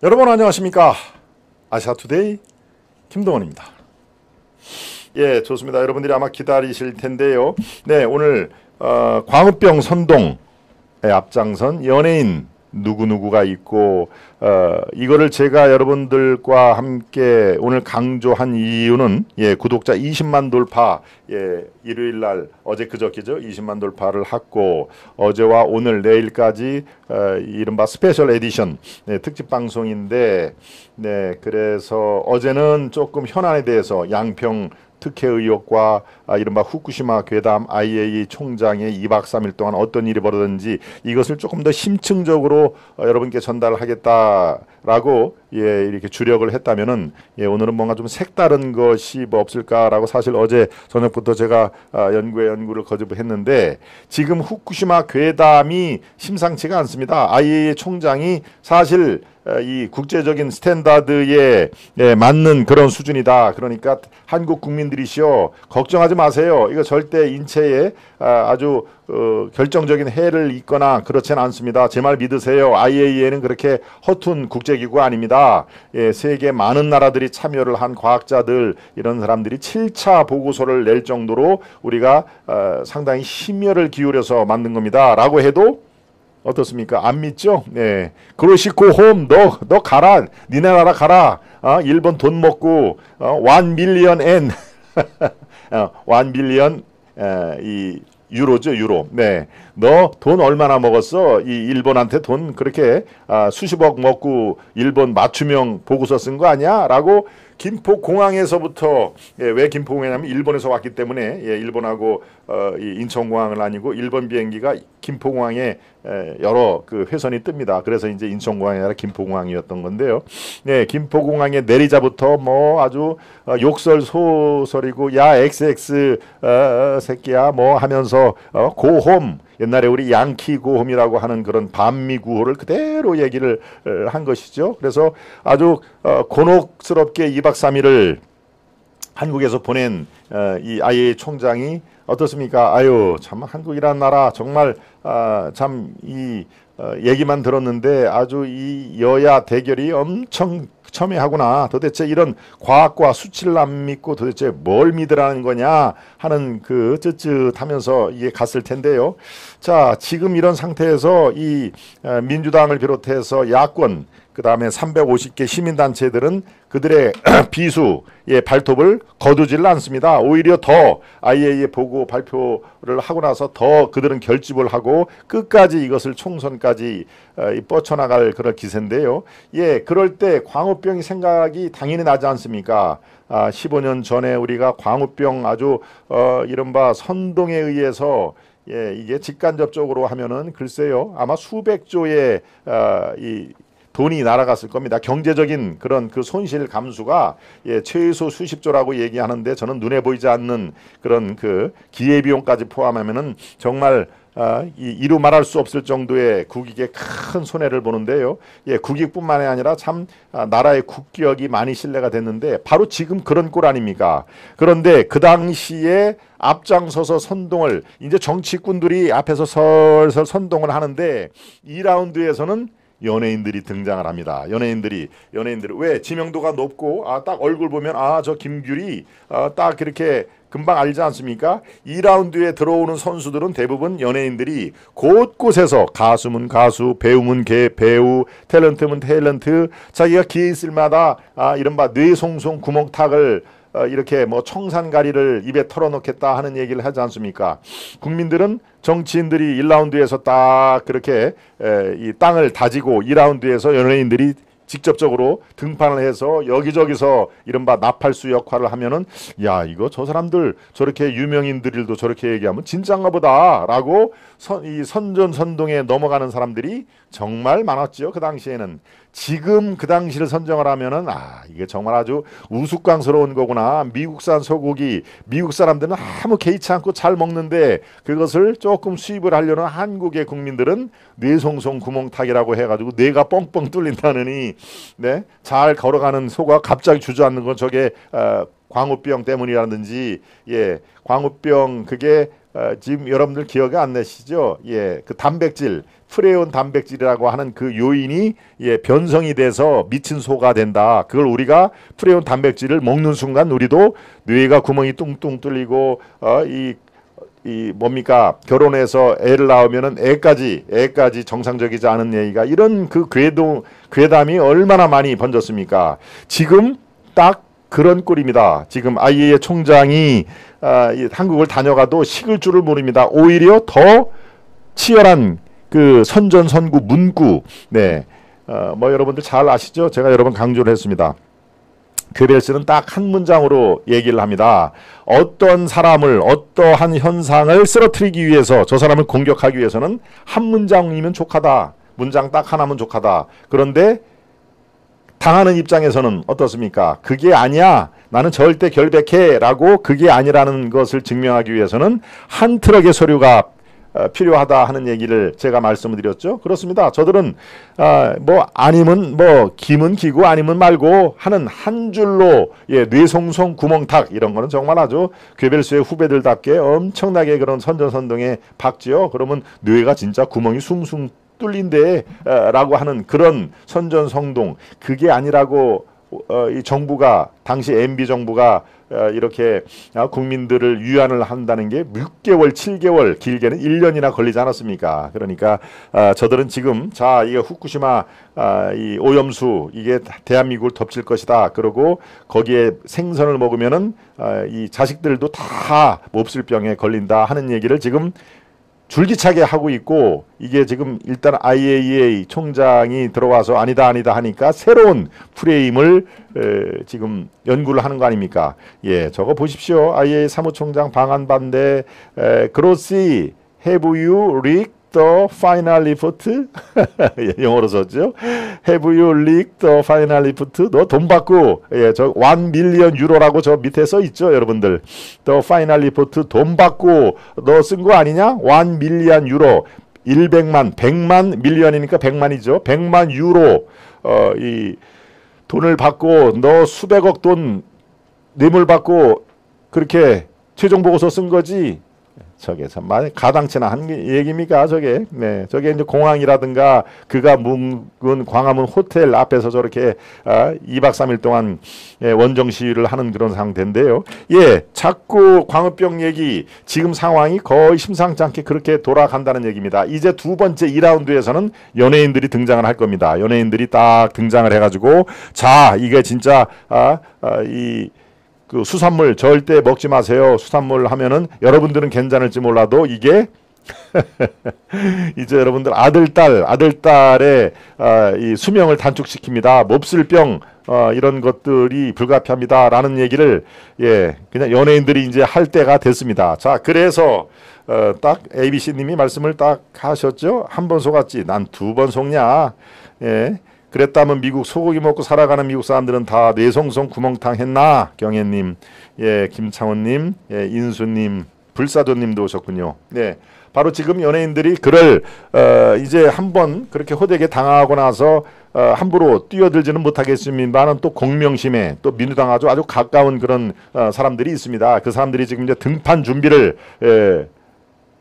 여러분 안녕하십니까? 아시아투데이 김동원입니다. 예, 좋습니다. 여러분들이 아마 기다리실 텐데요. 네, 오늘 광우병 선동에 앞장선 연예인 누구누구가 있고 이거를 제가 여러분들과 함께 오늘 강조한 이유는 구독자 20만 돌파 일요일날 어제 그저께죠 20만 돌파를 했고 어제와 오늘 내일까지 이른바 스페셜 에디션 특집 방송인데 그래서 어제는 조금 현안에 대해서 양평 특혜 의혹과 이른바 후쿠시마 괴담 IAEA 총장의 2박 3일 동안 어떤 일이 벌어졌는지 이것을 조금 더 심층적으로 여러분께 전달하겠다라고 이렇게 주력을 했다면은 오늘은 뭔가 좀 색다른 것이 뭐 없을까라고 사실 어제 저녁부터 제가 연구를 거듭했는데 지금 후쿠시마 괴담이 심상치가 않습니다. IAEA 총장이 사실 이 국제적인 스탠다드에 맞는 그런 수준이다. 그러니까 한국 국민들이시여 걱정하지 마세요. 이거 절대 인체에 아주 결정적인 해를 입거나 그렇지는 않습니다. 제 말 믿으세요. IAEA는 그렇게 허튼 국제기구가 아닙니다. 세계 많은 나라들이 참여를 한 과학자들 이런 사람들이 7차 보고서를 낼 정도로 우리가 상당히 심혈을 기울여서 만든 겁니다. 라고 해도 어떻습니까? 안 믿죠? 네. 그러시고 홈 너 가라. 니네 나라 가라. 일본 돈 먹고 1 밀리언 엔 1 빌리언 이 유로죠, 유로. 네. 너 돈 얼마나 먹었어? 이 일본한테 돈 그렇게 수십억 먹고 일본 맞춤형 보고서 쓴 거 아니야? 라고 김포공항에서부터 왜 김포공항이냐면 일본에서 왔기 때문에 일본하고 이 인천공항은 아니고 일본 비행기가 김포공항에 여러 그 회선이 뜹니다. 그래서 이제 인천공항이 아니라 김포공항이었던 건데요. 네, 김포공항에 내리자부터 뭐 아주 욕설 소설이고 야 XX 새끼야 뭐 하면서 고홈 옛날에 우리 양키 고홈이라고 하는 그런 반미 구호를 그대로 얘기를 한 것이죠. 그래서 아주 곤혹스럽게 2박 3일을 한국에서 보낸 이 IAEA 총장이 어떻습니까? 아유 참 한국이란 나라 정말 참 이 얘기만 들었는데 아주 이 여야 대결이 엄청 첨예하구나. 도대체 이런 과학과 수치를 안 믿고 도대체 뭘 믿으라는 거냐 하는 그 쯧쯧하면서 이게 갔을 텐데요. 자, 지금 이런 상태에서 이 민주당을 비롯해서 야권 그 다음에 350개 시민단체들은 그들의 비수의 발톱을 거두질 않습니다. 오히려 더 IAEA 보고 발표를 하고 나서 더 그들은 결집을 하고 끝까지 이것을 총선까지 뻗쳐나갈 그런 기세인데요. 그럴 때 광우병이 생각이 당연히 나지 않습니까? 15년 전에 우리가 광우병 아주 이른바 선동에 의해서 이게 직간접적으로 하면은 글쎄요 아마 수백조의 이 돈이 날아갔을 겁니다. 경제적인 그런 그 손실 감수가 최소 수십조라고 얘기하는데 저는 눈에 보이지 않는 그런 그 기회비용까지 포함하면은 정말 이루 말할 수 없을 정도의 국익에 큰 손해를 보는데요. 국익뿐만이 아니라 참 나라의 국격이 많이 신뢰가 됐는데 바로 지금 그런 꼴 아닙니까? 그런데 그 당시에 앞장서서 선동을 이제 정치꾼들이 앞에서 설설 선동을 하는데 2라운드에서는 연예인들이 등장을 합니다. 연예인들이 왜 지명도가 높고 딱 얼굴 보면 저 김규리 딱 그렇게 금방 알지 않습니까? 2라운드에 들어오는 선수들은 대부분 연예인들이 곳곳에서 가수면 가수, 배우면 배우, 탤런트면 탤런트 자기가 기회 있을 마다 이른바 뇌송송 구멍탁을 이렇게 뭐 청산가리를 입에 털어놓겠다 하는 얘기를 하지 않습니까? 국민들은 정치인들이 1라운드에서 딱 그렇게 이 땅을 다지고 2라운드에서 연예인들이 직접적으로 등판을 해서 여기저기서 이른바 나팔수 역할을 하면은 야 이거 저 사람들 저렇게 유명인들도 저렇게 얘기하면 진짠가 보다 라고 이 선전선동에 넘어가는 사람들이 정말 많았죠. 그 당시에는. 지금 그 당시를 선정을 하면은 이게 정말 아주 우스꽝스러운 거구나. 미국산 소고기 미국 사람들은 아무 개의치 않고 잘 먹는데 그것을 조금 수입을 하려는 한국의 국민들은 뇌송송 구멍탁이라고 해가지고 뇌가 뻥뻥 뚫린다느니 잘 걸어가는 소가 갑자기 주저앉는 건 저게 광우병 때문이라든지 광우병 그게 지금 여러분들 기억이 안 나시죠? 예, 그 단백질, 프레온 단백질이라고 하는 그 요인이 변성이 돼서 미친 소가 된다. 그걸 우리가 프레온 단백질을 먹는 순간 우리도 뇌가 구멍이 뚱뚱 뚫리고 이 뭡니까? 결혼해서 애를 낳으면은 애까지 정상적이지 않은 얘기가 이런 그 괴담이 얼마나 많이 번졌습니까? 지금 딱 그런 꼴입니다. 지금 IAEA 총장이 한국을 다녀가도 식을 줄을 모릅니다. 오히려 더 치열한 그 선전선구 문구. 네, 뭐 여러분들 잘 아시죠? 제가 여러 번 강조를 했습니다. 괴벨스는 딱 한 문장으로 얘기를 합니다. 어떤 사람을 어떠한 현상을 쓰러뜨리기 위해서 저 사람을 공격하기 위해서는 한 문장이면 족하다. 문장 딱 하나면 족하다. 그런데 당하는 입장에서는 어떻습니까? 그게 아니야. 나는 절대 결백해. 라고 그게 아니라는 것을 증명하기 위해서는 한 트럭의 서류가 필요하다 하는 얘기를 제가 말씀을 드렸죠. 그렇습니다. 저들은 뭐 아니면 뭐 기면 기고 아니면 말고 하는 한 줄로 뇌송송 구멍탁 이런 거는 정말 아주 괴벨스의 후배들답게 엄청나게 그런 선전선동에 박지요. 그러면 뇌가 진짜 구멍이 숭숭 뚫린데 라고 하는 그런 선전성동 그게 아니라고 이 정부가 당시 MB 정부가 이렇게 국민들을 위안을 한다는 게 6개월, 7개월, 길게는 1년이나 걸리지 않았습니까? 그러니까 저들은 지금 자, 이게 후쿠시마 이 오염수 이게 대한민국을 덮칠 것이다. 그러고 거기에 생선을 먹으면은 이 자식들도 다 몹쓸 병에 걸린다 하는 얘기를 지금 줄기차게 하고 있고 이게 지금 일단 IAEA 총장이 들어와서 아니다 하니까 새로운 프레임을 지금 연구를 하는 거 아닙니까? 예, 저거 보십시오. IAEA 사무총장 방한 반대 그로시 have you leaked the final report? 영어로 썼죠. Have you leaked the final report? 너 돈 받고 저 1 밀리언 유로라고 저 밑에 써 있죠, 여러분들. The final report 돈 받고 너 쓴 거 아니냐? 1 밀리언 유로 100만, 100만 밀리언이니까 100만이죠. 100만 유로 이 돈을 받고 너 수백억 돈 뇌물 받고 그렇게 최종 보고서 쓴 거지. 저게 정말 가당치나 한 얘기입니까 저게. 네, 저게 이제 공항이라든가 그가 묵은 광화문 호텔 앞에서 저렇게 2박 3일 동안 원정 시위를 하는 그런 상태인데요. 예, 자꾸 광우병 얘기 지금 상황이 거의 심상치 않게 그렇게 돌아간다는 얘기입니다. 이제 두 번째 2라운드에서는 연예인들이 등장을 할 겁니다. 연예인들이 딱 등장을 해가지고 자, 이게 진짜 그 수산물 절대 먹지 마세요. 수산물 하면은 여러분들은 괜찮을지 몰라도 이게 이제 여러분들 아들딸의 이 수명을 단축시킵니다. 몹쓸병 이런 것들이 불가피합니다라는 얘기를 그냥 연예인들이 이제 할 때가 됐습니다. 자, 그래서 딱 ABC님이 말씀을 딱 하셨죠. 한 번 속았지. 난 두 번 속냐. 예. 그랬다면 미국 소고기 먹고 살아가는 미국 사람들은 다 뇌송송 구멍탕 했나? 경혜님, 김창원님, 인수님, 불사조님도 오셨군요. 네, 바로 지금 연예인들이 그를 이제 한번 그렇게 호되게 당하고 나서 함부로 뛰어들지는 못하겠습니다만 또 공명심에 또 민주당 아주 가까운 그런 사람들이 있습니다. 그 사람들이 지금 이제 등판 준비를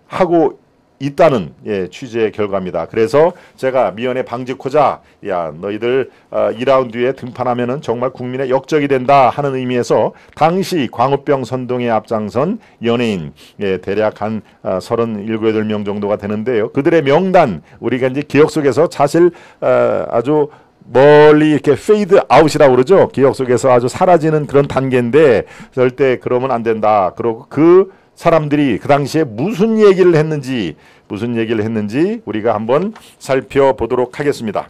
하고 있다는 취재의 결과입니다. 그래서 제가 미연에 방직호자 야 너희들 2라운드에 등판하면은 정말 국민의 역적이 된다 하는 의미에서 당시 광우병 선동에 앞장선 연예인 대략 한 37, 8명 정도가 되는데요. 그들의 명단 우리가 이제 기억 속에서 사실 아주 멀리 이렇게 페이드 아웃이라고 그러죠. 기억 속에서 아주 사라지는 그런 단계인데 절대 그러면 안 된다. 그리고 그 사람들이 그 당시에 무슨 얘기를 했는지 우리가 한번 살펴보도록 하겠습니다.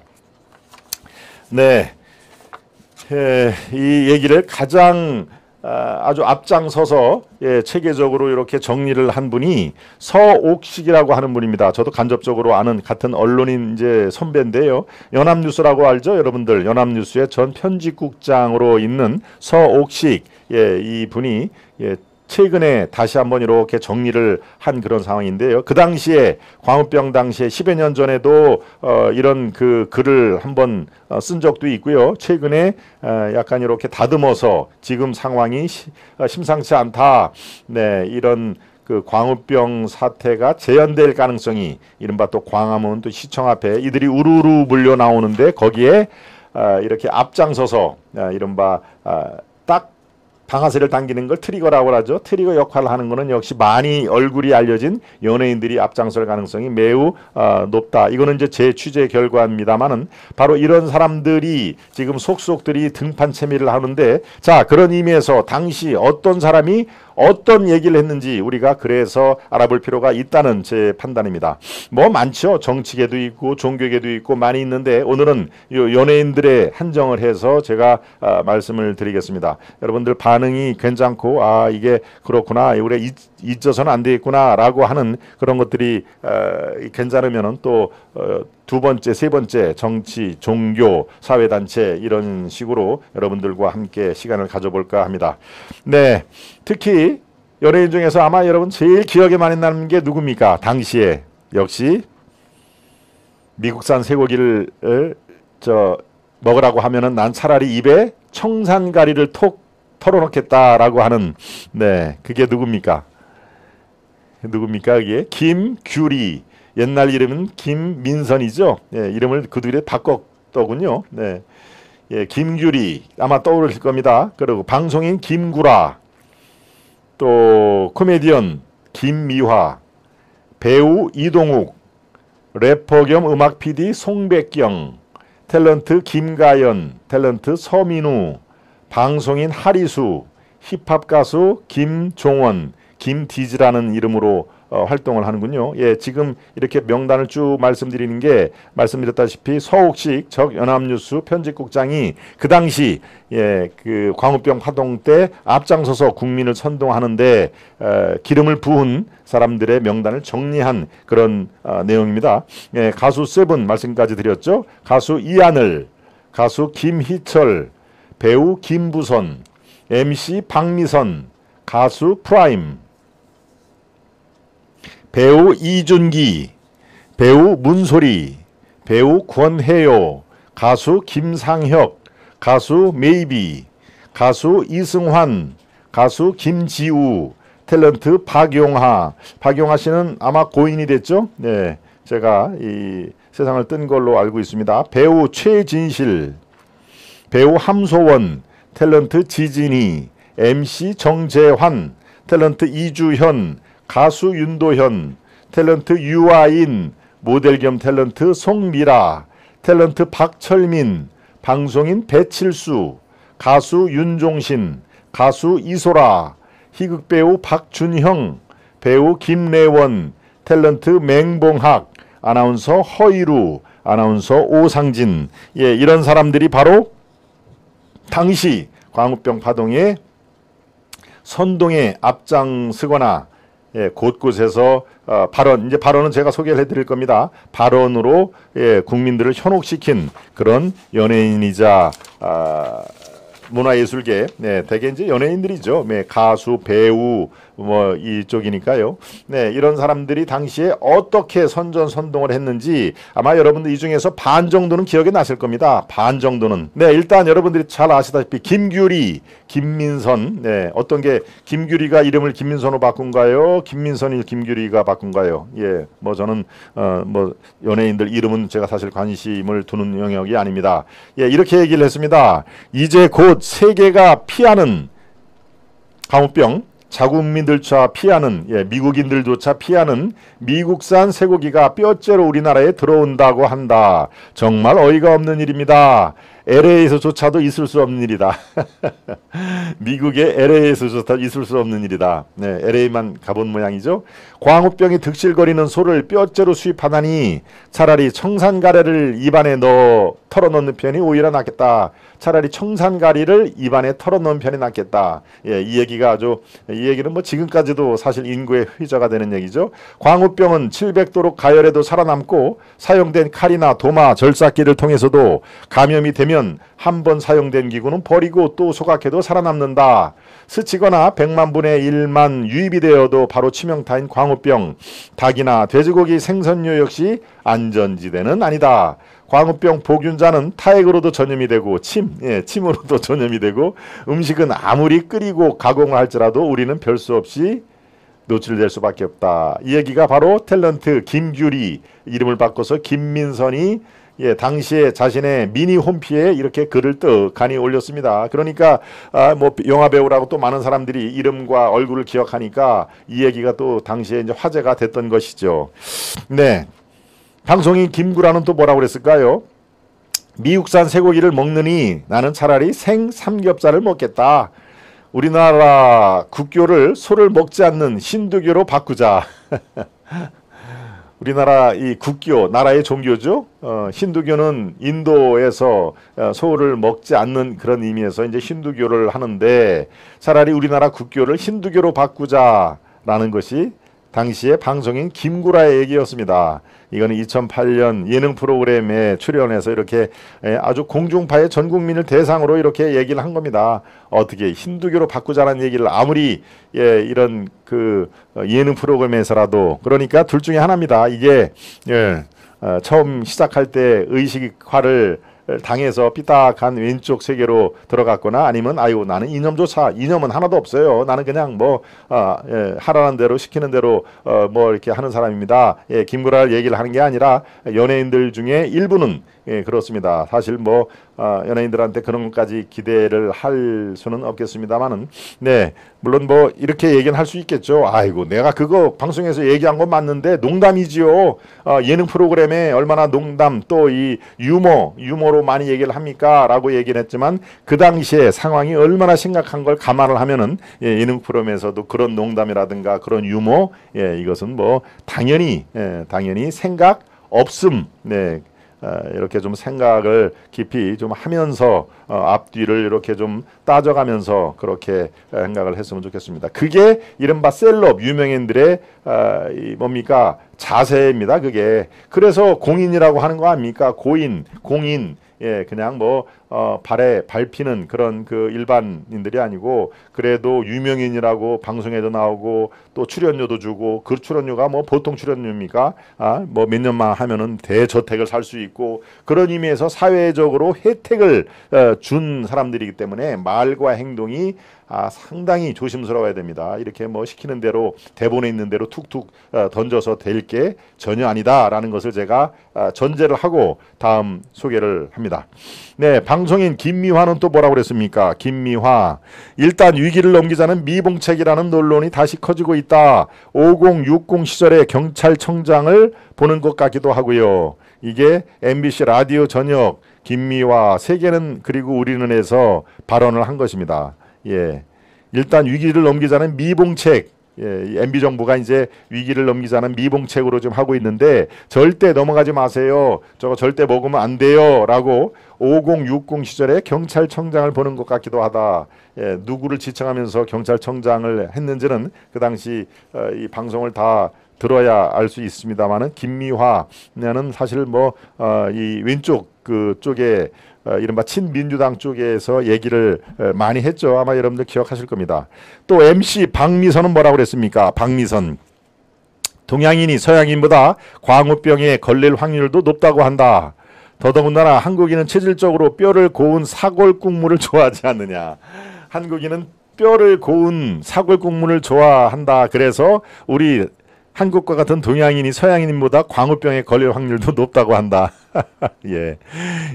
네, 이 얘기를 가장 아주 앞장서서 체계적으로 이렇게 정리를 한 분이 서옥식이라고 하는 분입니다. 저도 간접적으로 아는 같은 언론인 이제 선배인데요. 연합뉴스라고 알죠, 여러분들. 연합뉴스의 전 편집국장으로 있는 서옥식 이 분이 최근에 다시 한번 이렇게 정리를 한 그런 상황인데요. 그 당시에 광우병 당시에 10여 년 전에도 이런 그 글을 한번 쓴 적도 있고요. 최근에 약간 이렇게 다듬어서 지금 상황이 심상치 않다. 네, 이런 그 광우병 사태가 재현될 가능성이 이른바 또 광화문 또 시청 앞에 이들이 우르르 물려 나오는데 거기에 이렇게 앞장서서 이른바 딱 방아쇠를 당기는 걸 트리거라고 하죠. 트리거 역할을 하는 것은 역시 많이 얼굴이 알려진 연예인들이 앞장설 가능성이 매우 높다. 이거는 이제 제 취재 결과입니다만은 바로 이런 사람들이 지금 속속들이 등판 채미를 하는데 자 그런 의미에서 당시 어떤 사람이 어떤 얘기를 했는지 우리가 그래서 알아볼 필요가 있다는 제 판단입니다. 뭐 많죠. 정치계도 있고 종교계도 있고 많이 있는데 오늘은 연예인들의 한정을 해서 제가 말씀을 드리겠습니다. 여러분들 반응이 괜찮고 이게 그렇구나 우리 잊어서는 안 되겠구나 라고 하는 그런 것들이 괜찮으면은 또 두 번째, 세 번째 정치, 종교, 사회단체 이런 식으로 여러분들과 함께 시간을 가져볼까 합니다. 네, 특히 연예인 중에서 아마 여러분 제일 기억에 많이 남는 게 누굽니까? 당시에 역시 미국산 쇠고기를 먹으라고 하면은 난 차라리 입에 청산가리를 톡 털어놓겠다라고 하는 네, 그게 누굽니까? 누굽니까? 그게 김규리. 옛날 이름은 김민선이죠. 예, 이름을 그 뒤에 바꿨더군요. 네, 예, 김규리 아마 떠오르실 겁니다. 그리고 방송인 김구라, 또 코미디언 김미화, 배우 이동욱, 래퍼 겸 음악 PD 송백경, 탤런트 김가연, 탤런트 서민우, 방송인 하리수, 힙합 가수 김종원, 김디즈라는 이름으로 활동을 하는군요. 예, 지금 이렇게 명단을 쭉 말씀드리는 게 말씀드렸다시피 서옥식 적 연합뉴스 편집국장이 그 당시 그 광우병 파동 때 앞장서서 국민을 선동하는데 기름을 부은 사람들의 명단을 정리한 그런 내용입니다. 예, 가수 세븐 말씀까지 드렸죠. 가수 이하늘, 가수 김희철, 배우 김부선, MC 박미선, 가수 프라임, 배우 이준기, 배우 문소리, 배우 권혜요, 가수 김상혁, 가수 메이비, 가수 이승환, 가수 김지우, 탤런트 박용하. 박용하 씨는 아마 고인이 됐죠? 네, 제가 이 세상을 뜬 걸로 알고 있습니다. 배우 최진실, 배우 함소원, 탤런트 지진이, MC 정재환, 탤런트 이주현, 가수 윤도현, 탤런트 유아인, 모델 겸 탤런트 송미라, 탤런트 박철민, 방송인 배칠수, 가수 윤종신, 가수 이소라, 희극배우 박준형, 배우 김래원, 탤런트 맹봉학, 아나운서 허이루, 아나운서 오상진. 예, 이런 사람들이 바로 당시 광우병 파동에 선동에 앞장서거나 곳곳에서 발언, 이제 발언은 제가 소개를 해드릴 겁니다. 발언으로 국민들을 현혹시킨 그런 연예인이자 문화예술계, 대개 이제 연예인들이죠. 가수, 배우, 뭐 이쪽이니까요. 네, 이런 사람들이 당시에 어떻게 선전선동을 했는지 아마 여러분들 이 중에서 반 정도는 기억이 나실 겁니다. 반 정도는. 네, 일단 여러분들이 잘 아시다시피 김규리, 김민선. 네, 어떤 게 김규리가 이름을 김민선으로 바꾼가요? 김민선이 김규리가 바꾼가요? 예, 뭐 저는 뭐 연예인들 이름은 제가 사실 관심을 두는 영역이 아닙니다. 예, 이렇게 얘기를 했습니다. 이제 곧 세계가 피하는 광우병, 자국민들조차 피하는, 미국인들조차 피하는 미국산 쇠고기가 뼈째로 우리나라에 들어온다고 한다. 정말 어이가 없는 일입니다. LA에서조차도 있을 수 없는 일이다. 미국의 LA에서조차 있을 수 없는 일이다. 네, LA만 가본 모양이죠. 광우병이 득실거리는 소를 뼈째로 수입하다니 차라리 청산가래를 입안에 넣어 털어넣는 편이 오히려 낫겠다. 차라리 청산가리를 입안에 털어넣는 편이 낫겠다. 예, 이 얘기가 이 얘기는 뭐 지금까지도 사실 인구의 회자가 되는 얘기죠. 광우병은 700도로 가열해도 살아남고 사용된 칼이나 도마, 절삭기를 통해서도 감염이 되면 한 번 사용된 기구는 버리고 또 소각해도 살아남는다. 스치거나 100만 분의 1만 유입이 되어도 바로 치명타인 광우병. 닭이나 돼지고기 생선류 역시 안전지대는 아니다. 광우병 보균자는 타액으로도 전염이 되고 침으로도 전염이 되고 음식은 아무리 끓이고 가공할지라도 우리는 별 수 없이 노출될 수밖에 없다. 이 얘기가 바로 탤런트 김규리 이름을 바꿔서 김민선이 당시에 자신의 미니 홈피에 이렇게 글을 떡하니 올렸습니다. 그러니까 뭐 영화 배우라고 또 많은 사람들이 이름과 얼굴을 기억하니까 이 얘기가 또 당시에 이제 화제가 됐던 것이죠. 네, 방송인 김구라는 또 뭐라고 그랬을까요? 미국산 쇠고기를 먹느니 나는 차라리 생 삼겹살을 먹겠다. 우리나라 국교를 소를 먹지 않는 힌두교로 바꾸자. 우리나라 이 국교, 나라의 종교죠. 힌두교는 인도에서 소를 먹지 않는 그런 의미에서 이제 힌두교를 하는데 차라리 우리나라 국교를 힌두교로 바꾸자라는 것이 당시에 방송인 김구라의 얘기였습니다. 이거는 2008년 예능 프로그램에 출연해서 이렇게 아주 공중파의 전 국민을 대상으로 이렇게 얘기를 한 겁니다. 어떻게 힌두교로 바꾸자는 얘기를 아무리 이런 그 예능 프로그램에서라도, 그러니까 둘 중에 하나입니다. 이게 처음 시작할 때 의식화를 당해서 삐딱한 왼쪽 세계로 들어갔거나 아니면 아이고 나는 이념조차 이념은 하나도 없어요. 나는 그냥 뭐 하라는 대로 시키는 대로 뭐 이렇게 하는 사람입니다. 김구라를 얘기를 하는 게 아니라 연예인들 중에 일부는 그렇습니다. 사실 뭐 연예인들한테 그런 것까지 기대를 할 수는 없겠습니다만은 네, 물론 뭐 이렇게 얘기는 할 수 있겠죠. 아이고 내가 그거 방송에서 얘기한 건 맞는데 농담이지요. 예능 프로그램에 얼마나 농담 또 이 유머로 많이 얘기를 합니까? 라고 얘기를 했지만 그 당시에 상황이 얼마나 심각한 걸 감안을 하면은 예능 프로그램에서도 그런 농담이라든가 그런 유머 이것은 뭐 당연히 생각 없음. 네. 이렇게 좀 생각을 깊이 좀 하면서 앞뒤를 이렇게 좀 따져가면서 그렇게 생각을 했으면 좋겠습니다. 그게 이른바 셀럽 유명인들의 뭡니까 자세입니다. 그게 그래서 공인이라고 하는 거 아닙니까? 공인 그냥 뭐 발에 밟히는 그런 그 일반인들이 아니고 그래도 유명인이라고 방송에도 나오고 또 출연료도 주고 그 출연료가 뭐 보통 출연료입니까? 뭐 몇 년만 하면은 대저택을 살 수 있고 그런 의미에서 사회적으로 혜택을 준 사람들이기 때문에 말과 행동이 상당히 조심스러워야 됩니다. 이렇게 뭐 시키는 대로 대본에 있는 대로 툭툭 던져서 될 게 전혀 아니다라는 것을 제가 전제를 하고 다음 소개를 합니다. 네, 방송인 김미화는 또 뭐라고 그랬습니까? 김미화 일단 위기를 넘기자는 미봉책이라는 논란이 다시 커지고 있다. 5060 시절의 경찰청장을 보는 것 같기도 하고요. 이게 MBC 라디오 저녁 김미화 세계는 그리고 우리는에서 발언을 한 것입니다. 일단 위기를 넘기자는 미봉책, MB 정부가 이제 위기를 넘기자는 미봉책으로 좀 하고 있는데 절대 넘어가지 마세요. 저거 절대 먹으면 안 돼요.라고 5060 시절에 경찰청장을 보는 것 같기도 하다. 누구를 지칭하면서 경찰청장을 했는지는 그 당시 이 방송을 다 들어야 알 수 있습니다만은 김미화는 사실 뭐 이 왼쪽 그 쪽에 이른바 친민주당 쪽에서 얘기를 많이 했죠. 아마 여러분들 기억하실 겁니다. 또 MC 박미선은 뭐라고 그랬습니까? 박미선 동양인이 서양인보다 광우병에 걸릴 확률도 높다고 한다. 더더군다나 한국인은 체질적으로 뼈를 고운 사골 국물을 좋아하지 않느냐. 한국인은 뼈를 고운 사골 국물을 좋아한다. 그래서 우리 한국과 같은 동양인이 서양인보다 광우병에 걸릴 확률도 높다고 한다.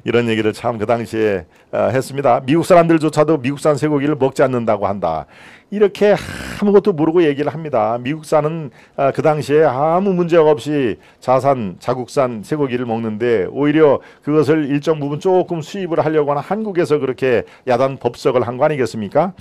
이런 얘기를 참 그 당시에 했습니다. 미국 사람들조차도 미국산 쇠고기를 먹지 않는다고 한다. 이렇게 아무것도 모르고 얘기를 합니다. 미국산은 그 당시에 아무 문제가 없이 자국산 쇠고기를 먹는데 오히려 그것을 일정 부분 조금 수입을 하려고 하는 한국에서 그렇게 야단 법석을 한 거 아니겠습니까?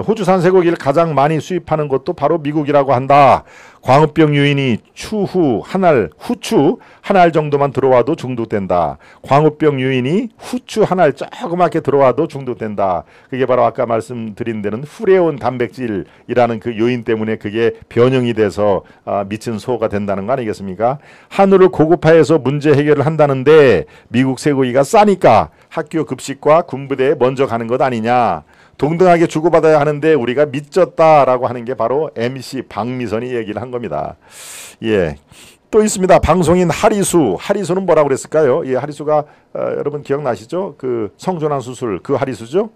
호주산 쇠고기를 가장 많이 수입하는 것도 바로 미국이라고 한다. 광우병 유인이 후추 한 알 정도만 들어와도 중독된다. 광우병 유인이 후추 한 알 조그맣게 들어와도 중독된다. 그게 바로 아까 말씀드린 데는 후레온 단백질이라는 그 요인 때문에 그게 변형이 돼서 미친 소가 된다는 거 아니겠습니까? 한우를 고급화해서 문제 해결을 한다는데 미국 쇠고기가 싸니까 학교 급식과 군부대에 먼저 가는 것 아니냐. 동등하게 주고받아야 하는데 우리가 미쳤다라고 하는 게 바로 MC 박미선이 얘기를 한 겁니다. 또 있습니다. 방송인 하리수는 뭐라고 그랬을까요? 하리수가 여러분 기억나시죠? 그 성전환 수술 그 하리수죠?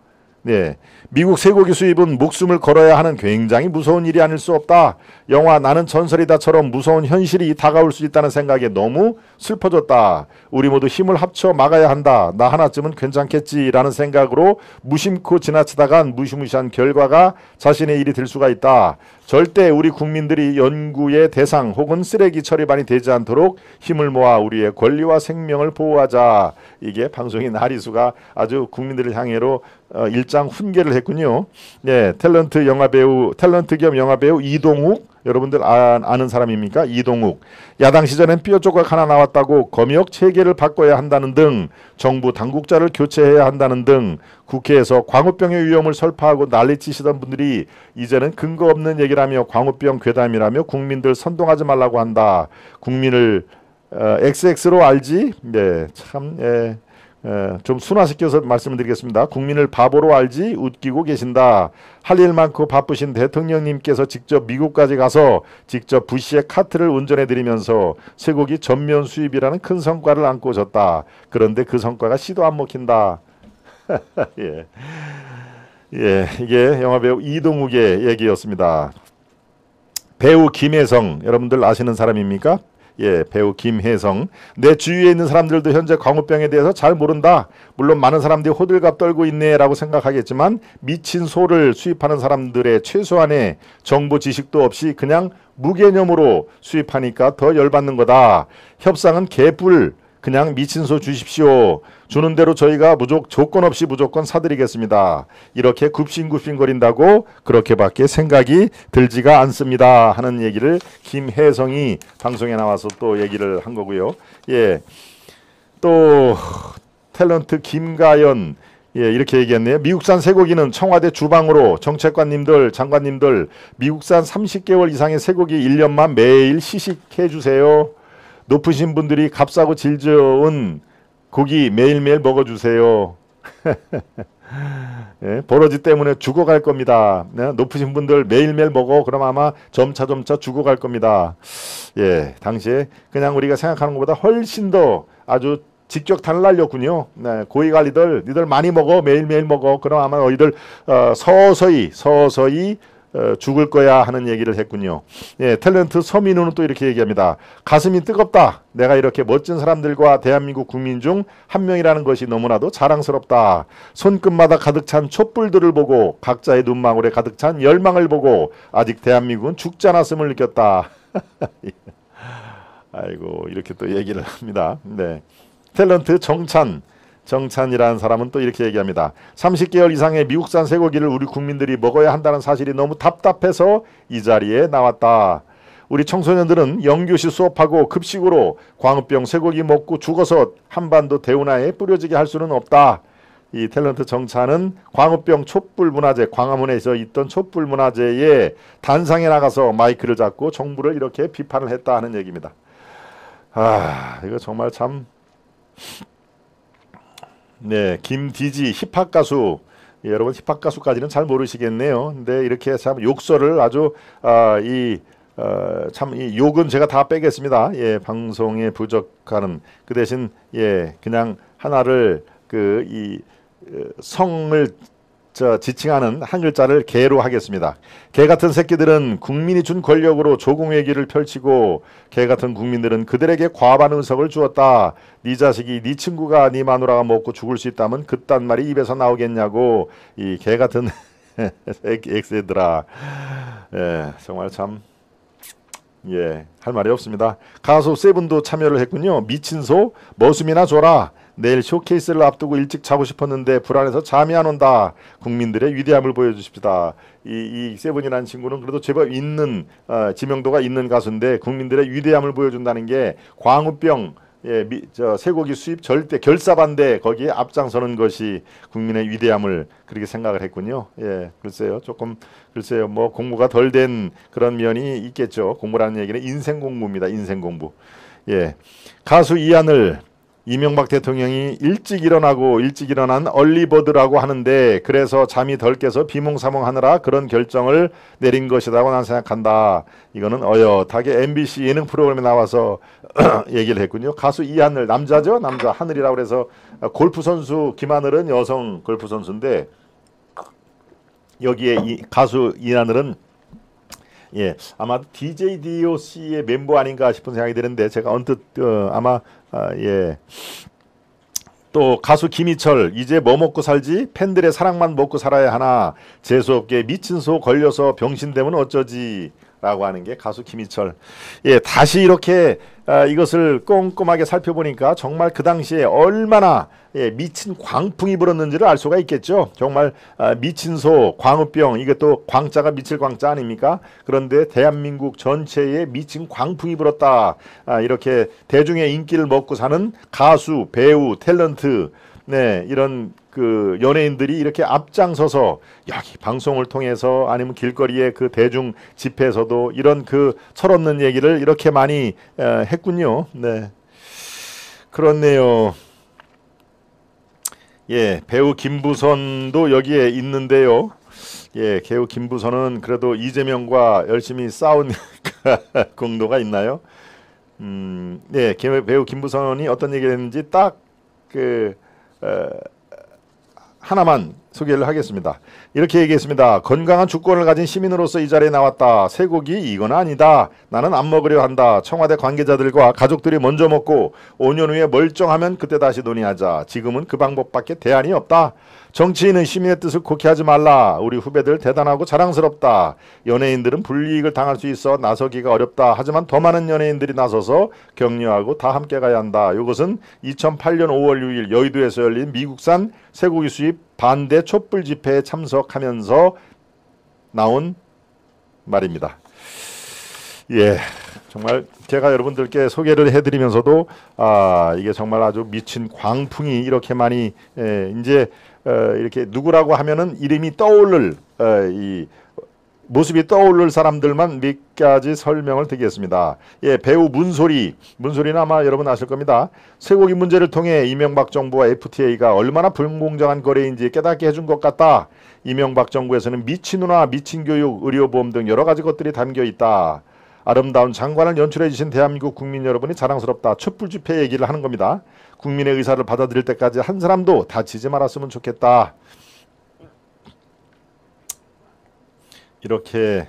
네, 미국 쇠고기 수입은 목숨을 걸어야 하는 굉장히 무서운 일이 아닐 수 없다. 영화 나는 전설이다처럼 무서운 현실이 다가올 수 있다는 생각에 너무 슬퍼졌다. 우리 모두 힘을 합쳐 막아야 한다. 나 하나쯤은 괜찮겠지라는 생각으로 무심코 지나치다간 무시무시한 결과가 자신의 일이 될 수가 있다. 절대 우리 국민들이 연구의 대상 혹은 쓰레기 처리반이 되지 않도록 힘을 모아 우리의 권리와 생명을 보호하자. 이게 방송인 하리수가 아주 국민들을 향해로 일장 훈계를 했군요. 네, 탤런트 영화배우, 탤런트 겸 영화배우 이동욱, 여러분들 아는 사람입니까? 이동욱. 야당 시절엔 뼈 조각 하나 나왔다고 검역 체계를 바꿔야 한다는 등, 정부 당국자를 교체해야 한다는 등 국회에서 광우병의 위험을 설파하고 난리치시던 분들이 이제는 근거 없는 얘기라며 광우병 괴담이라며 국민들 선동하지 말라고 한다. 국민을 XX로 알지? 네, 참 좀 순화시켜서 말씀을 드리겠습니다. 국민을 바보로 알지 웃기고 계신다. 할 일 많고 바쁘신 대통령님께서 직접 미국까지 가서 직접 부시의 카트를 운전해드리면서 쇠고기 전면 수입이라는 큰 성과를 안고 오셨다. 그런데 그 성과가 씨도 안 먹힌다. 예. 예, 이게 영화배우 이동욱의 얘기였습니다. 배우 김혜성, 여러분들 아시는 사람입니까? 예, 배우 김혜성. 내 주위에 있는 사람들도 현재 광우병에 대해서 잘 모른다. 물론 많은 사람들이 호들갑 떨고 있네 라고 생각하겠지만 미친 소를 수입하는 사람들의 최소한의 정보 지식도 없이 그냥 무개념으로 수입하니까 더 열받는 거다. 협상은 개뿔. 그냥 미친 소 주십시오. 주는 대로 저희가 조건 없이 무조건 사드리겠습니다. 이렇게 굽신굽신거린다고 그렇게밖에 생각이 들지가 않습니다. 하는 얘기를 김혜성이 방송에 나와서 또 얘기를 한 거고요. 예, 또 탤런트 김가연, 예, 이렇게 얘기했네요. 미국산 쇠고기는 청와대 주방으로 정책관님들, 장관님들 미국산 30개월 이상의 쇠고기 1년만 매일 시식해 주세요. 높으신 분들이 값싸고 질 좋은 고기 매일매일 먹어주세요. 예, 버러지 때문에 죽어갈 겁니다. 네, 높으신 분들 매일매일 먹어. 그럼 아마 점차 죽어갈 겁니다. 예, 당시에 그냥 우리가 생각하는 것보다 훨씬 더 아주 직격탄을 날렸군요. 네, 고위관리들 니들 많이 먹어. 매일매일 먹어. 그럼 아마 너희들 서서히 죽을 거야 하는 얘기를 했군요. 예, 탤런트 서민우는 또 이렇게 얘기합니다. 가슴이 뜨겁다. 내가 이렇게 멋진 사람들과 대한민국 국민 중 한 명이라는 것이 너무나도 자랑스럽다. 손끝마다 가득 찬 촛불들을 보고 각자의 눈망울에 가득 찬 열망을 보고 아직 대한민국은 죽지 않았음을 느꼈다. 아이고, 이렇게 또 얘기를 합니다. 네, 탤런트 정찬이라는 사람은 또 이렇게 얘기합니다. 30개월 이상의 미국산 쇠고기를 우리 국민들이 먹어야 한다는 사실이 너무 답답해서 이 자리에 나왔다. 우리 청소년들은 영교시 수업하고 급식으로 광우병 쇠고기 먹고 죽어서 한반도 대운하에 뿌려지게 할 수는 없다. 이 탤런트 정찬은 광우병 촛불문화제, 광화문에서 있던 촛불문화제에 단상에 나가서 마이크를 잡고 정부를 이렇게 비판을 했다 하는 얘기입니다. 아, 이거 정말 참... 네, 김디지 힙합 가수, 예, 여러분 힙합 가수까지는 잘 모르시겠네요. 근데 이렇게 참 욕설을 아주 참 이 욕은 제가 다 빼겠습니다. 예, 방송에 부족하는 그 대신 예, 그냥 하나를 성을 지칭하는 한 글자를 개로 하겠습니다. 개 같은 새끼들은 국민이 준 권력으로 조공회기를 펼치고 개 같은 국민들은 그들에게 과반 의석을 주었다. 네 자식이 네 친구가 네 마누라가 먹고 죽을 수 있다면 그딴 말이 입에서 나오겠냐고. 이 개 같은 엑세들아. 예, 정말 참 예, 할 말이 없습니다. 가수 세븐도 참여를 했군요. 미친 소 머슴이나 줘라. 내일 쇼케이스를 앞두고 일찍 자고 싶었는데 불안해서 잠이 안 온다. 국민들의 위대함을 보여주십시다. 이 세븐이라는 친구는 그래도 제법 있는 지명도가 있는 가수인데 국민들의 위대함을 보여준다는 게 광우병 예, 쇠고기 수입 절대 결사반대 거기에 앞장서는 것이 국민의 위대함을 그렇게 생각을 했군요. 예, 글쎄요 뭐 공부가 덜 된 그런 면이 있겠죠. 공부라는 얘기는 인생 공부입니다. 인생 공부. 예, 가수 이하늘 이명박 대통령이 일찍 일어난 얼리버드라고 하는데 그래서 잠이 덜 깨서 비몽사몽하느라 그런 결정을 내린 것이라고 난 생각한다. 이거는 어엿하게 MBC 예능 프로그램에 나와서 얘기를 했군요. 가수 이하늘, 남자죠? 남자, 하늘이라고 해서 골프 선수 김하늘은 여성 골프 선수인데 여기에 이 가수 이하늘은 예, 아마 DJ DOC의 멤버 아닌가 싶은 생각이 드는데 제가 언뜻 아마 예. 또 가수 김희철 이제 뭐 먹고 살지 팬들의 사랑만 먹고 살아야 하나 재수없게 미친 소 걸려서 병신되면 어쩌지 라고 하는 게 가수 김희철. 예, 다시 이렇게 이것을 꼼꼼하게 살펴보니까 정말 그 당시에 얼마나 미친 광풍이 불었는지를 알 수가 있겠죠. 정말 미친 소, 광우병, 이게 또 광자가 미칠 광자 아닙니까? 그런데 대한민국 전체에 미친 광풍이 불었다. 이렇게 대중의 인기를 먹고 사는 가수, 배우, 탤런트, 네, 이런 그 연예인들이 이렇게 앞장서서 여기 방송을 통해서 아니면 길거리의 그 대중 집회에서도 이런 그 철없는 얘기를 이렇게 많이 했군요. 네, 그렇네요. 예, 배우 김부선도 여기에 있는데요. 예, 배우 김부선은 그래도 이재명과 열심히 싸운 공로가 있나요? 예, 배우 김부선이 어떤 얘기를 했는지 딱 하나만 소개를 하겠습니다. 이렇게 얘기했습니다. 건강한 주권을 가진 시민으로서 이 자리에 나왔다. 쇠고기 이건 아니다. 나는 안 먹으려 한다. 청와대 관계자들과 가족들이 먼저 먹고 5년 후에 멀쩡하면 그때 다시 논의하자. 지금은 그 방법밖에 대안이 없다. 정치인은 시민의 뜻을 곡해하지 말라. 우리 후배들 대단하고 자랑스럽다. 연예인들은 불이익을 당할 수 있어 나서기가 어렵다. 하지만 더 많은 연예인들이 나서서 격려하고 다 함께 가야 한다. 이것은 2008년 5월 6일 여의도에서 열린 미국산 쇠고기 수입 반대 촛불 집회에 참석하면서 나온 말입니다. 예, 정말 제가 여러분들께 소개를 해드리면서도 이게 정말 아주 미친 광풍이 이렇게 많이 이제 이렇게 누구라고 하면은 이름이 떠오를 이 모습이 떠오를 사람들만 몇 가지 설명을 드리겠습니다. 예, 배우 문소리는 아마 여러분 아실 겁니다. 쇠고기 문제를 통해 이명박 정부와 FTA가 얼마나 불공정한 거래인지 깨닫게 해준 것 같다. 이명박 정부에서는 미친 누나, 미친 교육, 의료보험 등 여러 가지 것들이 담겨 있다. 아름다운 장관을 연출해 주신 대한민국 국민 여러분이 자랑스럽다. 촛불 집회 얘기를 하는 겁니다. 국민의 의사를 받아들일 때까지 한 사람도 다치지 말았으면 좋겠다. 이렇게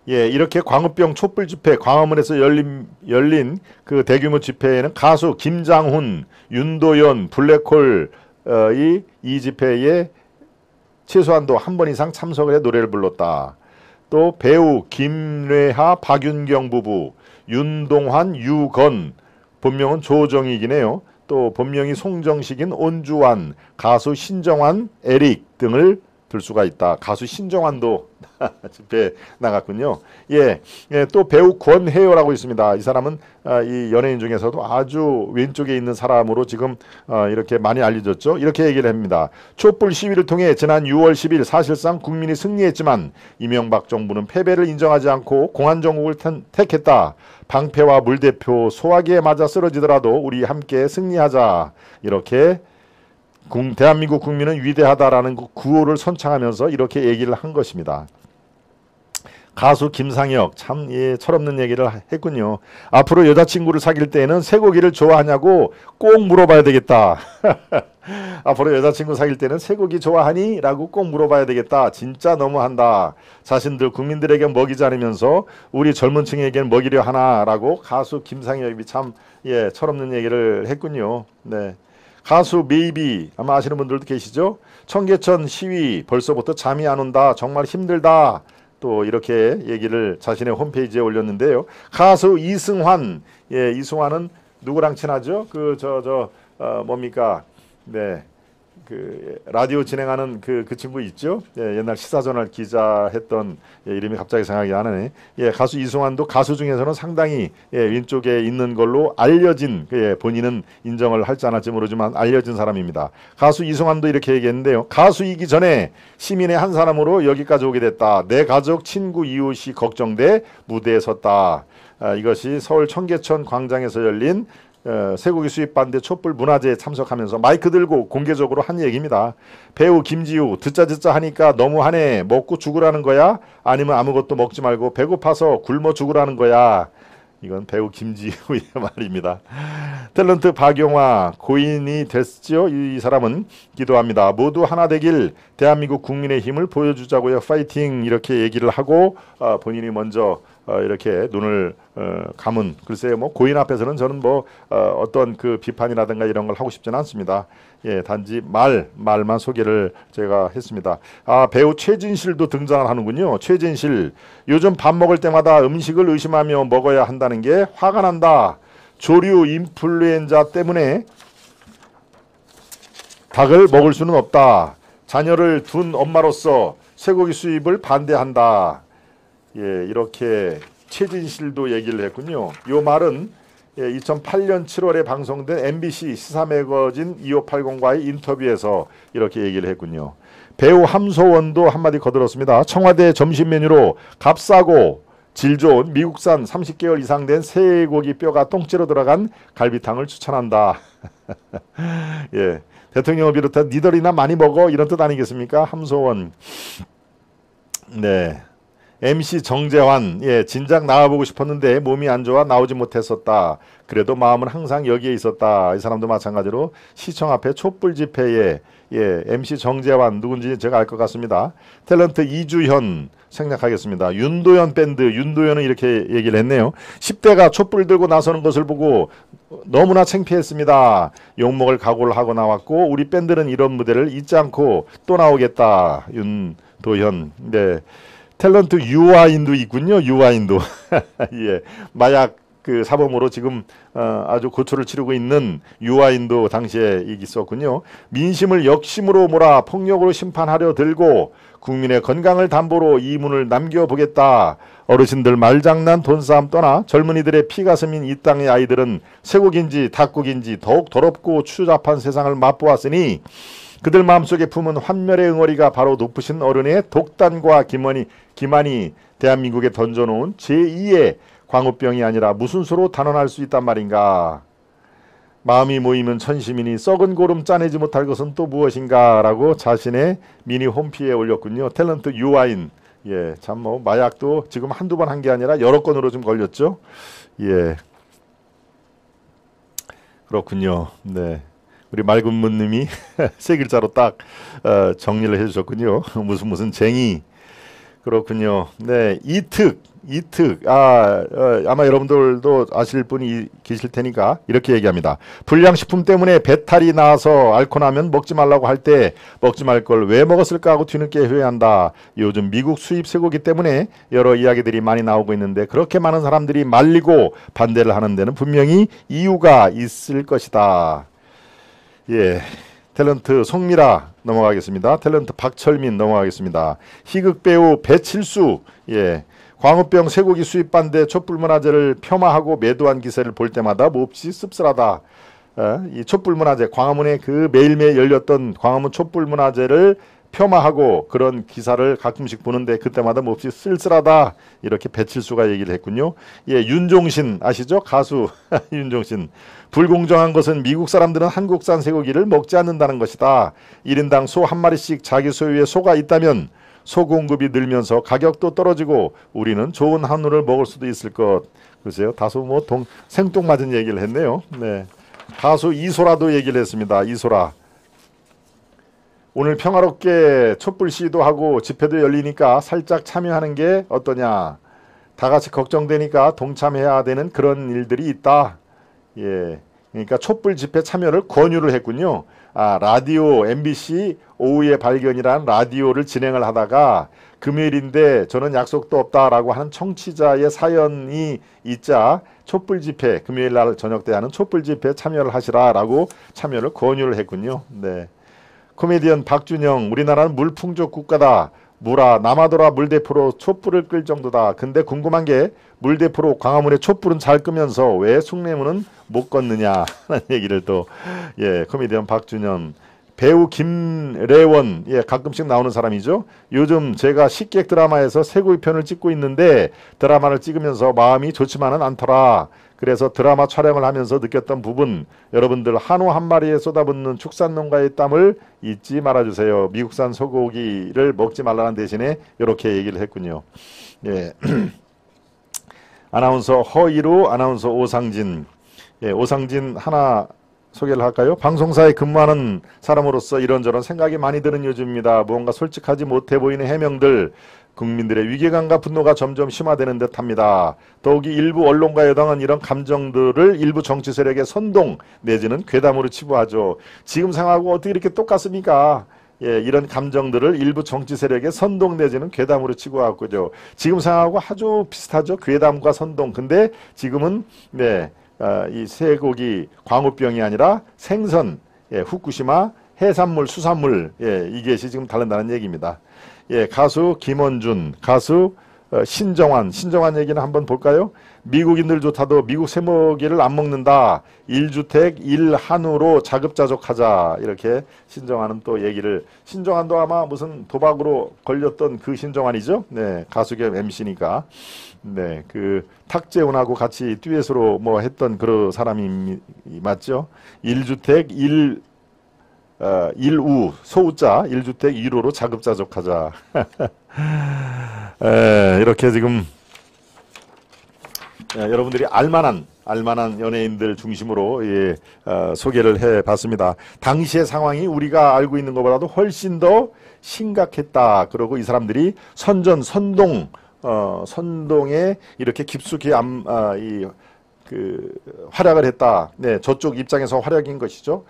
이렇게 광우병 촛불 집회 광화문에서 열린 그 대규모 집회에는 가수 김장훈, 윤도현, 블랙홀 이 집회에 최소한도 한 번 이상 참석을 해 노래를 불렀다. 또 배우 김래하, 박윤경 부부, 윤동환, 유건, 본명은 조정익이네요. 또 본명이 송정식인 온주환, 가수 신정환, 에릭 등을 들 수가 있다. 가수 신정환도 집회 나갔군요. 또 배우 권혜요라고 있습니다. 이 사람은 이 연예인 중에서도 아주 왼쪽에 있는 사람으로 지금 이렇게 많이 알려졌죠. 이렇게 얘기를 합니다. 촛불 시위를 통해 지난 6월 10일 사실상 국민이 승리했지만 이명박 정부는 패배를 인정하지 않고 공안정국을 택했다. 방패와 물대포 소화기에 맞아 쓰러지더라도 우리 함께 승리하자. 이렇게 대한민국 국민은 위대하다라는 그 구호를 선창하면서 이렇게 얘기를 한 것입니다. 가수 김상혁 참 철없는 얘기를 했군요. 앞으로 여자친구를 사귈 때에는 쇠고기를 좋아하냐고 꼭 물어봐야 되겠다. 앞으로 여자친구 사귈 때는 쇠고기 좋아하니? 라고 꼭 물어봐야 되겠다. 진짜 너무한다. 자신들 국민들에게 먹이지 않으면서 우리 젊은 층에게는 먹이려 하나? 라고 가수 김상혁이 참 철없는 얘기를 했군요. 네. 가수 메이비 아마 아시는 분들도 계시죠? 청계천 시위 벌써부터 잠이 안 온다. 정말 힘들다. 또 이렇게 얘기를 자신의 홈페이지에 올렸는데요. 가수 이승환, 이승환은 누구랑 친하죠? 뭡니까? 네, 그 라디오 진행하는 그 친구 있죠? 옛날 시사저널 기자 했던 이름이 갑자기 생각이 안 나네. 가수 이승환도 가수 중에서는 상당히 왼쪽에 있는 걸로 알려진 본인은 인정을 할지 안 할지 모르지만 알려진 사람입니다. 가수 이승환도 이렇게 얘기했는데요. 가수이기 전에 시민의 한 사람으로 여기까지 오게 됐다. 내 가족, 친구, 이웃이 걱정돼 무대에 섰다. 이것이 서울 청계천 광장에서 열린 쇠고기 수입 반대 촛불 문화제에 참석하면서 마이크 들고 공개적으로 한 얘기입니다. 배우 김지우 듣자 하니까 너무하네. 먹고 죽으라는 거야? 아니면 아무것도 먹지 말고 배고파서 굶어 죽으라는 거야? 이건 배우 김지우의 말입니다. 탤런트 박용화 고인이 됐죠. 이 사람은 기도합니다. 모두 하나 되길 대한민국 국민의 힘을 보여주자고요. 파이팅 이렇게 얘기를 하고 본인이 먼저 이렇게 눈을 감은 글쎄요. 뭐 고인 앞에서는 저는 뭐 어떤 그 비판이라든가 이런 걸 하고 싶지는 않습니다. 예, 단지 말만 소개를 제가 했습니다. 배우 최진실도 등장을 하는군요. 최진실 요즘 밥 먹을 때마다 음식을 의심하며 먹어야 한다는 게 화가 난다. 조류 인플루엔자 때문에 닭을 먹을 수는 없다. 자녀를 둔 엄마로서 쇠고기 수입을 반대한다. 예, 이렇게 최진실도 얘기를 했군요. 이 말은 2008년 7월에 방송된 MBC 시사 매거진 2580과의 인터뷰에서 이렇게 얘기를 했군요. 배우 함소원도 한마디 거들었습니다. 청와대 점심 메뉴로 값싸고 질 좋은 미국산 30개월 이상 된 쇠고기 뼈가 통째로 들어간 갈비탕을 추천한다. 예, 대통령을 비롯한 니들이나 많이 먹어 이런 뜻 아니겠습니까? 함소원. 네. MC 정재환, 예, 진작 나와보고 싶었는데 몸이 안 좋아 나오지 못했었다. 그래도 마음은 항상 여기에 있었다. 이 사람도 마찬가지로 시청 앞에 촛불 집회에 예, MC 정재환 누군지 제가 알 것 같습니다. 탤런트 이주현 생략하겠습니다. 윤도현 밴드 윤도현은 이렇게 얘기를 했네요. 10대가 촛불 들고 나서는 것을 보고 너무나 창피했습니다. 욕먹을 각오를 하고 나왔고 우리 밴드는 이런 무대를 잊지 않고 또 나오겠다. 윤도현. 네. 탤런트 유아인도 있군요. 유아인도. 예. 마약 그 사범으로 지금 아주 고초를 치르고 있는 유아인도 당시에 있었군요. 민심을 역심으로 몰아 폭력으로 심판하려 들고 국민의 건강을 담보로 이문을 남겨보겠다. 어르신들 말장난 돈싸움 떠나 젊은이들의 피가 스민 이 땅의 아이들은 쇠고기인지 닭고기인지 더욱 더럽고 추잡한 세상을 맛보았으니 그들 마음속에 품은 환멸의 응어리가 바로 높으신 어른의 독단과 기만이 대한민국에 던져놓은 제2의 광우병이 아니라 무슨 수로 단언할 수 있단 말인가. 마음이 모이면 천시민이 썩은 고름 짜내지 못할 것은 또 무엇인가 라고 자신의 미니 홈피에 올렸군요. 탤런트 유아인. 예, 참 뭐 마약도 지금 한두 번 한 게 아니라 여러 건으로 좀 걸렸죠. 예, 그렇군요. 네. 우리 맑은문님이 세 글자로 딱 정리를 해주셨군요. 무슨 쟁이. 그렇군요. 네, 이특. 아마 여러분들도 아실 분이 계실 테니까 이렇게 얘기합니다. 불량식품 때문에 배탈이 나서 앓고 나면 먹지 말라고 할 때 먹지 말 걸 왜 먹었을까 하고 뒤늦게 후회한다. 요즘 미국 수입 쇠고기 때문에 여러 이야기들이 많이 나오고 있는데 그렇게 많은 사람들이 말리고 반대를 하는 데는 분명히 이유가 있을 것이다. 예, 탤런트 송미라 넘어가겠습니다. 탤런트 박철민 넘어가겠습니다. 희극 배우 배칠수. 예, 광우병 쇠고기 수입 반대 촛불문화제를 폄하하고 매도한 기세를 볼 때마다 몹시 씁쓸하다. 이 촛불문화제 광화문에 그 매일매일 열렸던 광화문 촛불문화제를 폄하하고 그런 기사를 가끔씩 보는데 그때마다 몹시 쓸쓸하다. 이렇게 배칠수가 얘기를 했군요. 예, 윤종신 아시죠? 가수 윤종신. 불공정한 것은 미국 사람들은 한국산 쇠고기를 먹지 않는다는 것이다. 1인당 소 한 마리씩 자기 소유의 소가 있다면 소 공급이 늘면서 가격도 떨어지고 우리는 좋은 한우를 먹을 수도 있을 것. 글쎄요, 다소 뭐 생뚱맞은 얘기를 했네요. 네, 가수 이소라도 얘기를 했습니다. 이소라. 오늘 평화롭게 촛불 시위도 하고 집회도 열리니까 살짝 참여하는 게 어떠냐. 다 같이 걱정되니까 동참해야 되는 그런 일들이 있다. 예, 그러니까 촛불 집회 참여를 권유를 했군요. 라디오 MBC 오후의 발견이란 라디오를 진행을 하다가 금요일인데 저는 약속도 없다라고 하는 청취자의 사연이 있자 촛불 집회 금요일 날 저녁 때 하는 촛불 집회 참여를 하시라라고 참여를 권유를 했군요. 네. 코미디언 박준영. 우리나라는 물풍족 국가다. 남아돌아 물대포로 촛불을 끌 정도다. 근데 궁금한 게 물대포로 광화문에 촛불은 잘 끄면서 왜 숭례문은 못 걷느냐 하는 얘기를 또 예, 코미디언 박준영. 배우 김래원. 예, 가끔씩 나오는 사람이죠. 요즘 제가 식객 드라마에서 쇠고기 편을 찍고 있는데 드라마를 찍으면서 마음이 좋지만은 않더라. 그래서 드라마 촬영을 하면서 느꼈던 부분, 여러분들 한우 한 마리에 쏟아붓는 축산농가의 땀을 잊지 말아주세요. 미국산 소고기를 먹지 말라는 대신에 이렇게 얘기를 했군요. 예. 아나운서 허이루, 아나운서 오상진. 예, 오상진 하나 소개를 할까요? 방송사에 근무하는 사람으로서 이런저런 생각이 많이 드는 요즘입니다. 무언가 솔직하지 못해 보이는 해명들, 국민들의 위기감과 분노가 점점 심화되는 듯합니다. 더욱이 일부 언론과 여당은 이런 감정들을 일부 정치 세력의 선동 내지는 괴담으로 치부하죠. 지금 상황하고 어떻게 이렇게 똑같습니까? 예, 이런 감정들을 일부 정치 세력의 선동 내지는 괴담으로 치부하고죠. 지금 상황하고 아주 비슷하죠. 괴담과 선동. 근데 지금은 네, 이 쇠고기 광우병이 아니라 생선, 예, 후쿠시마 해산물, 수산물, 예, 이것이 지금 다른다는 얘기입니다. 예, 가수 김원준, 가수 신정환 얘기는 한번 볼까요? 미국인들조차도 미국 쇠고기를 안 먹는다. 1주택 1한우로 자급자족하자. 이렇게 신정환은 또 얘기를, 신정환도 아마 무슨 도박으로 걸렸던 그 신정환이죠. 네, 가수 겸 MC니까. 네, 그 탁재훈하고 같이 듀엣으로 뭐 했던 그런 사람이 맞죠? 1주택 1우 소우자 1주택 1호로 자급자족하자. 이렇게 지금 여러분들이 알만한 연예인들 중심으로 예, 소개를 해봤습니다. 당시의 상황이 우리가 알고 있는 것보다도 훨씬 더 심각했다. 그리고 이 사람들이 선동에 이렇게 깊숙이 활약을 했다. 네, 저쪽 입장에서 활약인 것이죠.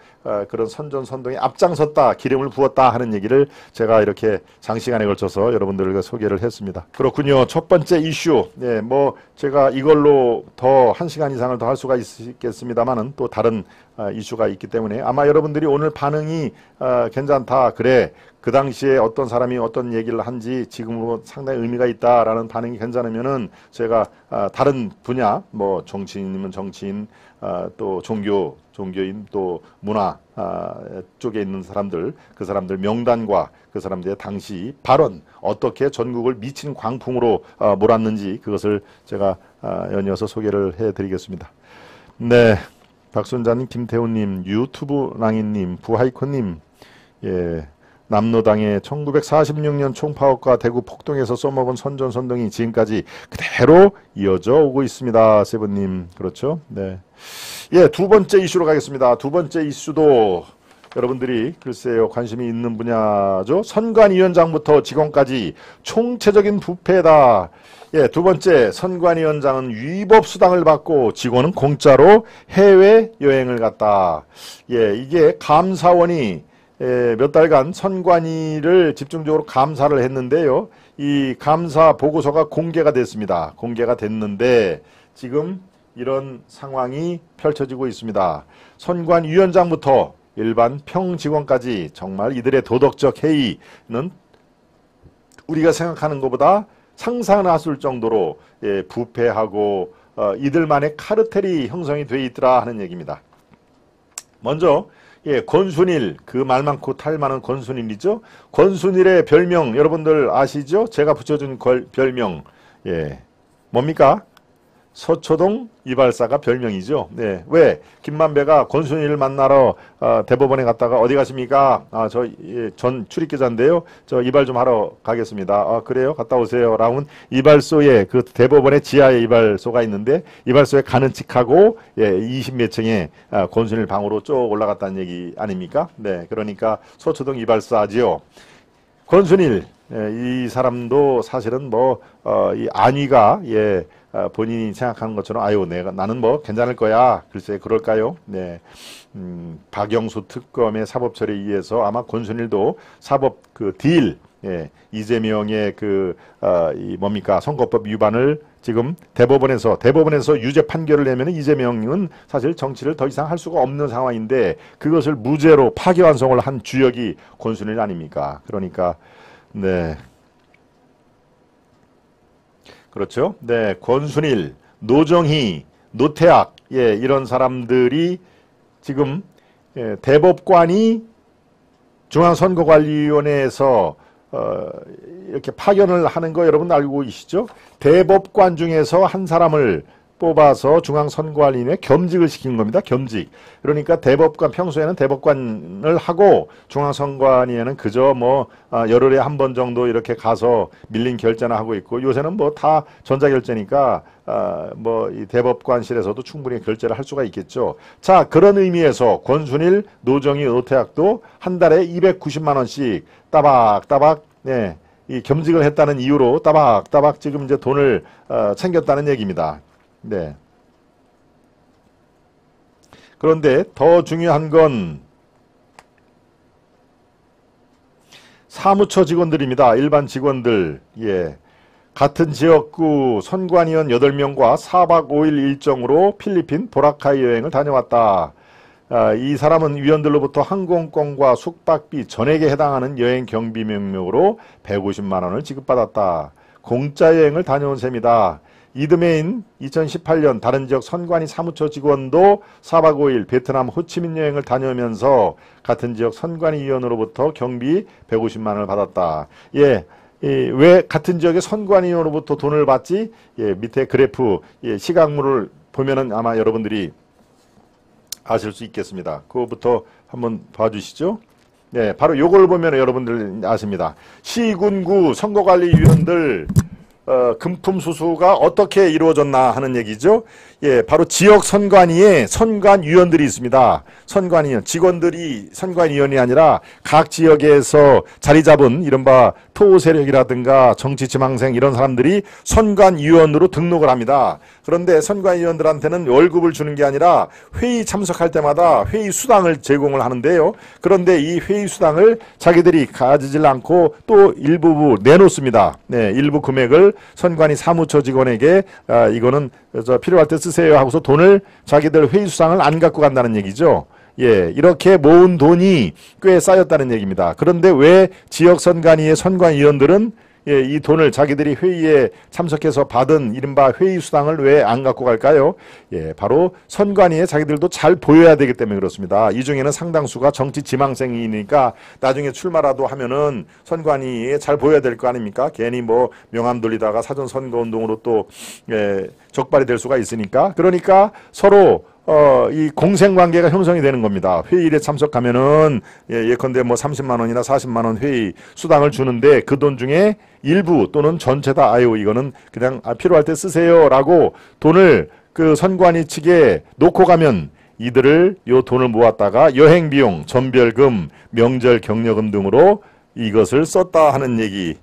그런 선동에 앞장섰다, 기름을 부었다 하는 얘기를 제가 이렇게 장시간에 걸쳐서 여러분들과 소개를 했습니다. 그렇군요. 첫 번째 이슈. 네, 뭐 제가 이걸로 더 1시간 이상을 더 할 수가 있겠습니다만은 또 다른 이슈가 있기 때문에 아마 여러분들이 오늘 반응이 괜찮다. 그래. 그 당시에 어떤 사람이 어떤 얘기를 한지 지금으로 상당히 의미가 있다라는 반응이 괜찮으면은 제가 다른 분야, 뭐 정치인이면 정치인, 또 종교인, 또 문화 쪽에 있는 사람들, 그 사람들 명단과 그 사람들의 당시 발언, 어떻게 전국을 미친 광풍으로 몰았는지 그것을 제가 연이어서 소개를 해드리겠습니다. 네, 박순자님, 김태훈님, 유튜브 랑이님, 부하이코님, 예. 남로당의 1946년 총파업과 대구 폭동에서 써먹은 선전선동이 지금까지 그대로 이어져 오고 있습니다. 세븐님, 그렇죠? 네. 예, 두 번째 이슈로 가겠습니다. 두 번째 이슈도 여러분들이 글쎄요 관심이 있는 분야죠. 선관위원장부터 직원까지 총체적인 부패다. 예, 두 번째, 선관위원장은 위법수당을 받고 직원은 공짜로 해외여행을 갔다. 예, 이게 감사원이 몇 달간 선관위를 집중적으로 감사를 했는데요. 이 감사 보고서가 공개가 됐습니다. 공개가 됐는데 지금 이런 상황이 펼쳐지고 있습니다. 선관위원장부터 일반 평직원까지 정말 이들의 도덕적 해이는 우리가 생각하는 것보다 상상하실 정도로 부패하고 이들만의 카르텔이 형성이 돼 있더라 하는 얘기입니다. 먼저 권순일, 그 말 많고 탈 많은 권순일이죠. 권순일의 별명 여러분들 아시죠? 제가 붙여준 별명 뭡니까? 서초동 이발사가 별명이죠. 네, 왜 김만배가 권순일을 만나러 대법원에 갔다가 어디 가십니까? 전 출입기자인데요. 저 이발 좀 하러 가겠습니다. 그래요? 갔다 오세요. 라운 이발소에 그 대법원의 지하에 이발소가 있는데 이발소에 가는 척하고 20몇 층에 권순일 방으로 쭉 올라갔다는 얘기 아닙니까? 네, 그러니까 서초동 이발사지요. 권순일 이 사람도 사실은 이 안위가 본인이 생각하는 것처럼 나는 뭐 괜찮을 거야. 글쎄 그럴까요? 네, 박영수 특검의 사법 처리에 의해서 아마 권순일도 사법 그 딜, 이재명의 이 선거법 위반을 지금 대법원에서 유죄 판결을 내면 이재명은 사실 정치를 더 이상 할 수가 없는 상황인데 그것을 무죄로 파기환송을 한 주역이 권순일 아닙니까? 그러니까 네. 그렇죠. 네, 권순일, 노정희, 노태악, 이런 사람들이 지금 대법관이 중앙선거관리위원회에서 이렇게 파견을 하는 거 여러분 알고 계시죠? 대법관 중에서 한 사람을 뽑아서 중앙선관위에 겸직을 시킨 겁니다. 겸직. 그러니까 대법관, 평소에는 대법관을 하고 중앙선관위에는 그저 뭐 열흘에 한 번 정도 이렇게 가서 밀린 결제나 하고 있고, 요새는 뭐 다 전자결제니까 뭐 이 대법관실에서도 충분히 결제를 할 수가 있겠죠. 자, 그런 의미에서 권순일, 노정희, 노태악도 한 달에 290만 원씩 따박따박 네, 이 겸직을 했다는 이유로 따박따박 지금 이제 돈을 챙겼다는 얘기입니다. 네. 그런데 더 중요한 건 사무처 직원들입니다. 일반 직원들. 예. 같은 지역구 선관위원 8명과 4박 5일 일정으로 필리핀 보라카이 여행을 다녀왔다. 이 사람은 위원들로부터 항공권과 숙박비 전액에 해당하는 여행 경비 명목으로 150만 원을 지급받았다. 공짜 여행을 다녀온 셈이다. 이듬해인 2018년 다른 지역 선관위 사무처 직원도 4박 5일 베트남 호치민 여행을 다녀오면서 같은 지역 선관위 위원으로부터 경비 150만 원을 받았다. 예. 왜 같은 지역의 선관위원으로부터 돈을 받지? 예, 밑에 그래프 시각물을 보면은 아마 여러분들이 아실 수 있겠습니다. 그거부터 한번 봐주시죠. 네, 바로 요걸 보면 여러분들 아십니다. 시군구 선거관리위원들 금품 수수가 어떻게 이루어졌나 하는 얘기죠. 예, 바로 지역 선관위에 선관위원들이 있습니다. 선관위원, 직원들이 선관위원이 아니라 각 지역에서 자리 잡은 이른바 토 세력이라든가 정치지망생 이런 사람들이 선관위원으로 등록을 합니다. 그런데 선관위원들한테는 월급을 주는 게 아니라 회의 참석할 때마다 회의 수당을 제공을 하는데요. 그런데 이 회의 수당을 자기들이 가지질 않고 또 일부 내놓습니다. 네, 일부 금액을 선관위 사무처 직원에게 이거는 필요할 때 쓰세요 하고서 돈을 자기들 회의 수당을 안 갖고 간다는 얘기죠. 예, 이렇게 모은 돈이 꽤 쌓였다는 얘기입니다. 그런데 왜 지역 선관위의 선관위원들은 예, 이 돈을 자기들이 회의에 참석해서 받은 이른바 회의 수당을 왜 안 갖고 갈까요? 예, 바로 선관위에 자기들도 잘 보여야 되기 때문에 그렇습니다. 이 중에는 상당수가 정치 지망생이니까 나중에 출마라도 하면은 선관위에 잘 보여야 될 거 아닙니까? 괜히 뭐 명함 돌리다가 사전 선거 운동으로 또 적발이 될 수가 있으니까. 그러니까 서로 이 공생관계가 형성이 되는 겁니다. 회의에 참석하면은 예컨대 뭐 30만 원이나 40만 원 회의 수당을 주는데 그 돈 중에 일부 또는 전체다 아유 이거는 그냥 필요할 때 쓰세요라고 돈을 그 선관위 측에 놓고 가면 이들을 요 돈을 모았다가 여행 비용, 전별금, 명절 격려금 등으로 이것을 썼다 하는 얘기.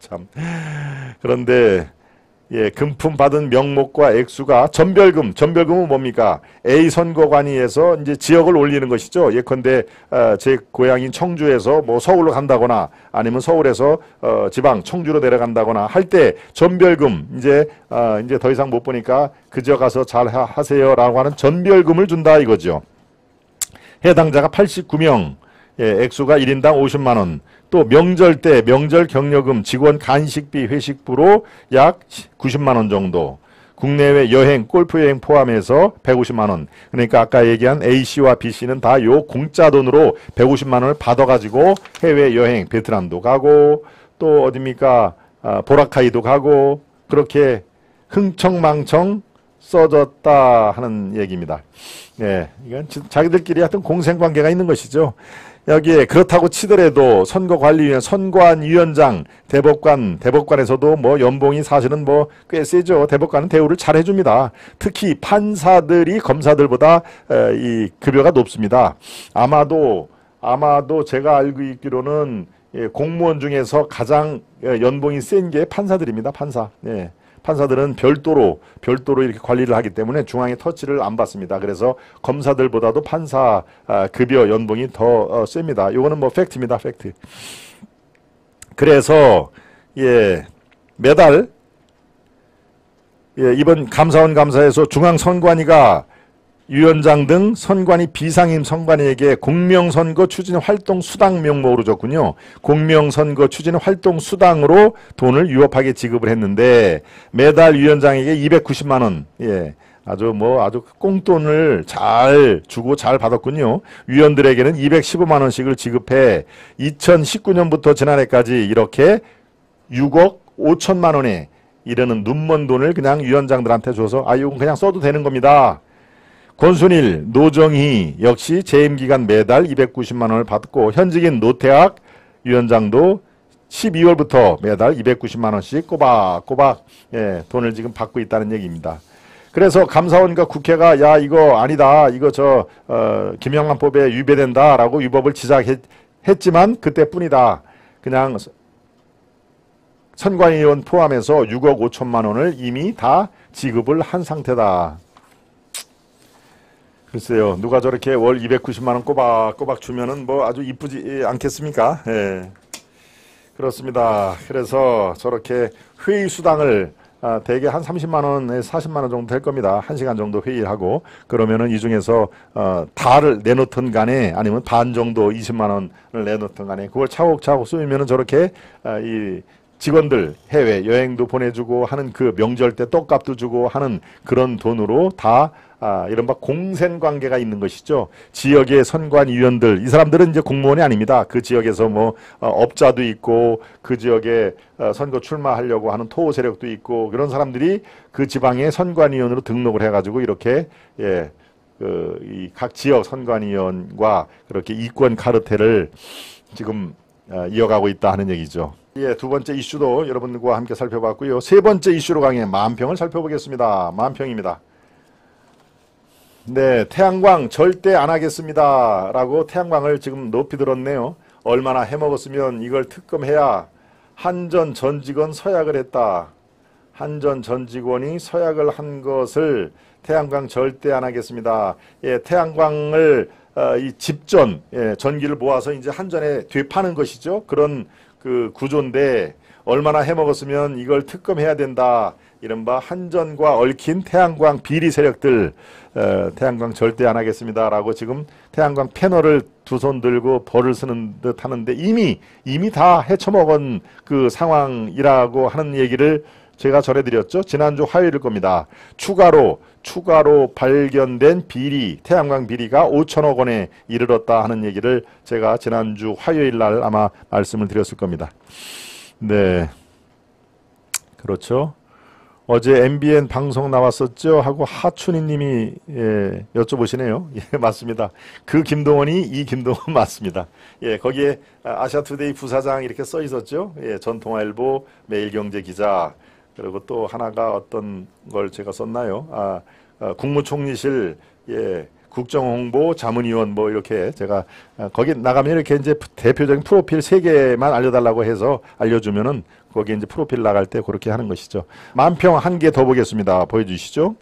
참. 그런데 예, 금품 받은 명목과 액수가 전별금은 뭡니까? A 선거관위에서 이제 지역을 올리는 것이죠. 예컨대 제 고향인 청주에서 뭐 서울로 간다거나 아니면 서울에서 지방 청주로 내려간다거나 할 때 전별금 이제 더 이상 못 보니까 그저 가서 잘 하세요라고 하는 전별금을 준다 이거죠. 해당자가 89명. 예, 액수가 1인당 50만 원. 또 명절 때 명절 격려금, 직원 간식비, 회식부로 약 90만 원 정도. 국내외 여행, 골프 여행 포함해서 150만 원. 그러니까 아까 얘기한 A씨와 B씨는 다 요 공짜 돈으로 150만 원을 받아가지고 해외 여행, 베트남도 가고 또 어딥니까? 보라카이도 가고 그렇게 흥청망청 써졌다 하는 얘기입니다. 네, 이건 자기들끼리 하여튼 공생관계가 있는 것이죠. 여기에 그렇다고 치더라도 선거관리위원, 선관위원장, 대법관에서도 뭐 연봉이 사실은 뭐 꽤 세죠. 대법관은 대우를 잘 해줍니다. 특히 판사들이 검사들보다 이 급여가 높습니다. 아마도 제가 알고 있기로는 공무원 중에서 가장 연봉이 센 게 판사들입니다. 판사. 네. 판사들은 별도로 이렇게 관리를 하기 때문에 중앙에 터치를 안 받습니다. 그래서 검사들보다도 판사 급여 연봉이 더 셉니다. 이거는 뭐 팩트입니다. 팩트. 그래서 매달 이번 감사원 감사에서 중앙선관위가 위원장 등 선관위 비상임 선관위에게 공명선거 추진 활동 수당 명목으로 줬군요. 공명선거 추진 활동 수당으로 돈을 유업하게 지급을 했는데 매달 위원장에게 290만 원. 예. 아주 꽁돈을 잘 주고 잘 받았군요. 위원들에게는 215만 원씩을 지급해 2019년부터 지난해까지 이렇게 6억 5천만 원의 이러는 눈먼 돈을 그냥 위원장들한테 줘서 이건 그냥 써도 되는 겁니다. 권순일, 노정희 역시 재임기간 매달 290만 원을 받고 현직인 노태학 위원장도 12월부터 매달 290만 원씩 꼬박꼬박 돈을 지금 받고 있다는 얘기입니다. 그래서 감사원과 국회가 야 이거 아니다, 이거 김영란법에 위배된다라고 위법을 지적했지만 그때뿐이다. 그냥 선관위원 포함해서 6억 5천만 원을 이미 다 지급을 한 상태다. 글쎄요, 누가 저렇게 월 290만 원 꼬박꼬박 주면은 뭐 아주 이쁘지 않겠습니까? 예. 그렇습니다. 그래서 저렇게 회의 수당을 대개 한 30만 원에서 40만 원 정도 될 겁니다. 1시간 정도 회의를 하고 그러면은 이 중에서 다를 내놓든 간에 아니면 반 정도 20만 원을 내놓든 간에 그걸 차곡차곡 쓰면은 저렇게 이 직원들 해외 여행도 보내주고 하는 그 명절 때 떡값도 주고 하는 그런 돈으로 다 이른바 공생관계가 있는 것이죠. 지역의 선관위원들, 이 사람들은 이제 공무원이 아닙니다. 그 지역에서 뭐 업자도 있고 그 지역에 선거 출마하려고 하는 토호 세력도 있고 그런 사람들이 그 지방의 선관위원으로 등록을 해가지고 이렇게 이 각 지역 선관위원과 그렇게 이권 카르텔을 지금 이어가고 있다 하는 얘기죠. 두 번째 이슈도 여러분들과 함께 살펴봤고요. 세 번째 이슈로 강의 만평을 살펴보겠습니다. 만평입니다. 네, 태양광 절대 안 하겠습니다 라고 태양광을 지금 높이 들었네요. 얼마나 해먹었으면 이걸 특검해야. 한전 전 직원 서약을 했다. 한전 전 직원이 서약을 한 것을 태양광 절대 안 하겠습니다. 태양광을 이 집전 전기를 모아서 이제 한전에 되파는 것이죠. 그런 그 구조인데 얼마나 해먹었으면 이걸 특검해야 된다. 이른바 한전과 얽힌 태양광 비리 세력들 태양광 절대 안 하겠습니다 라고 지금 태양광 패널을 두 손 들고 벌을 쓰는 듯 하는데 이미 다 헤쳐먹은 그 상황이라고 하는 얘기를 제가 전해드렸죠. 지난주 화요일일 겁니다. 추가로 발견된 비리, 태양광 비리가 5천억 원에 이르렀다 하는 얘기를 제가 지난주 화요일 날 아마 말씀을 드렸을 겁니다. 네, 그렇죠. 어제 MBN 방송 나왔었죠 하고 하춘희 님이 여쭤보시네요. 예, 맞습니다. 그 김동원이 이 김동원 맞습니다. 예, 거기에 아시아투데이 부사장 이렇게 써 있었죠. 예, 전통일보 매일경제 기자. 그리고 또 하나가 어떤 걸 제가 썼나요? 국무총리실 국정홍보 자문위원 뭐 이렇게 제가 거기 나가면 이렇게 이제 대표적인 프로필 3개만 알려달라고 해서 알려주면은 거기 이제 프로필 나갈 때 그렇게 하는 것이죠. 만평 한 개 더 보겠습니다. 보여주시죠.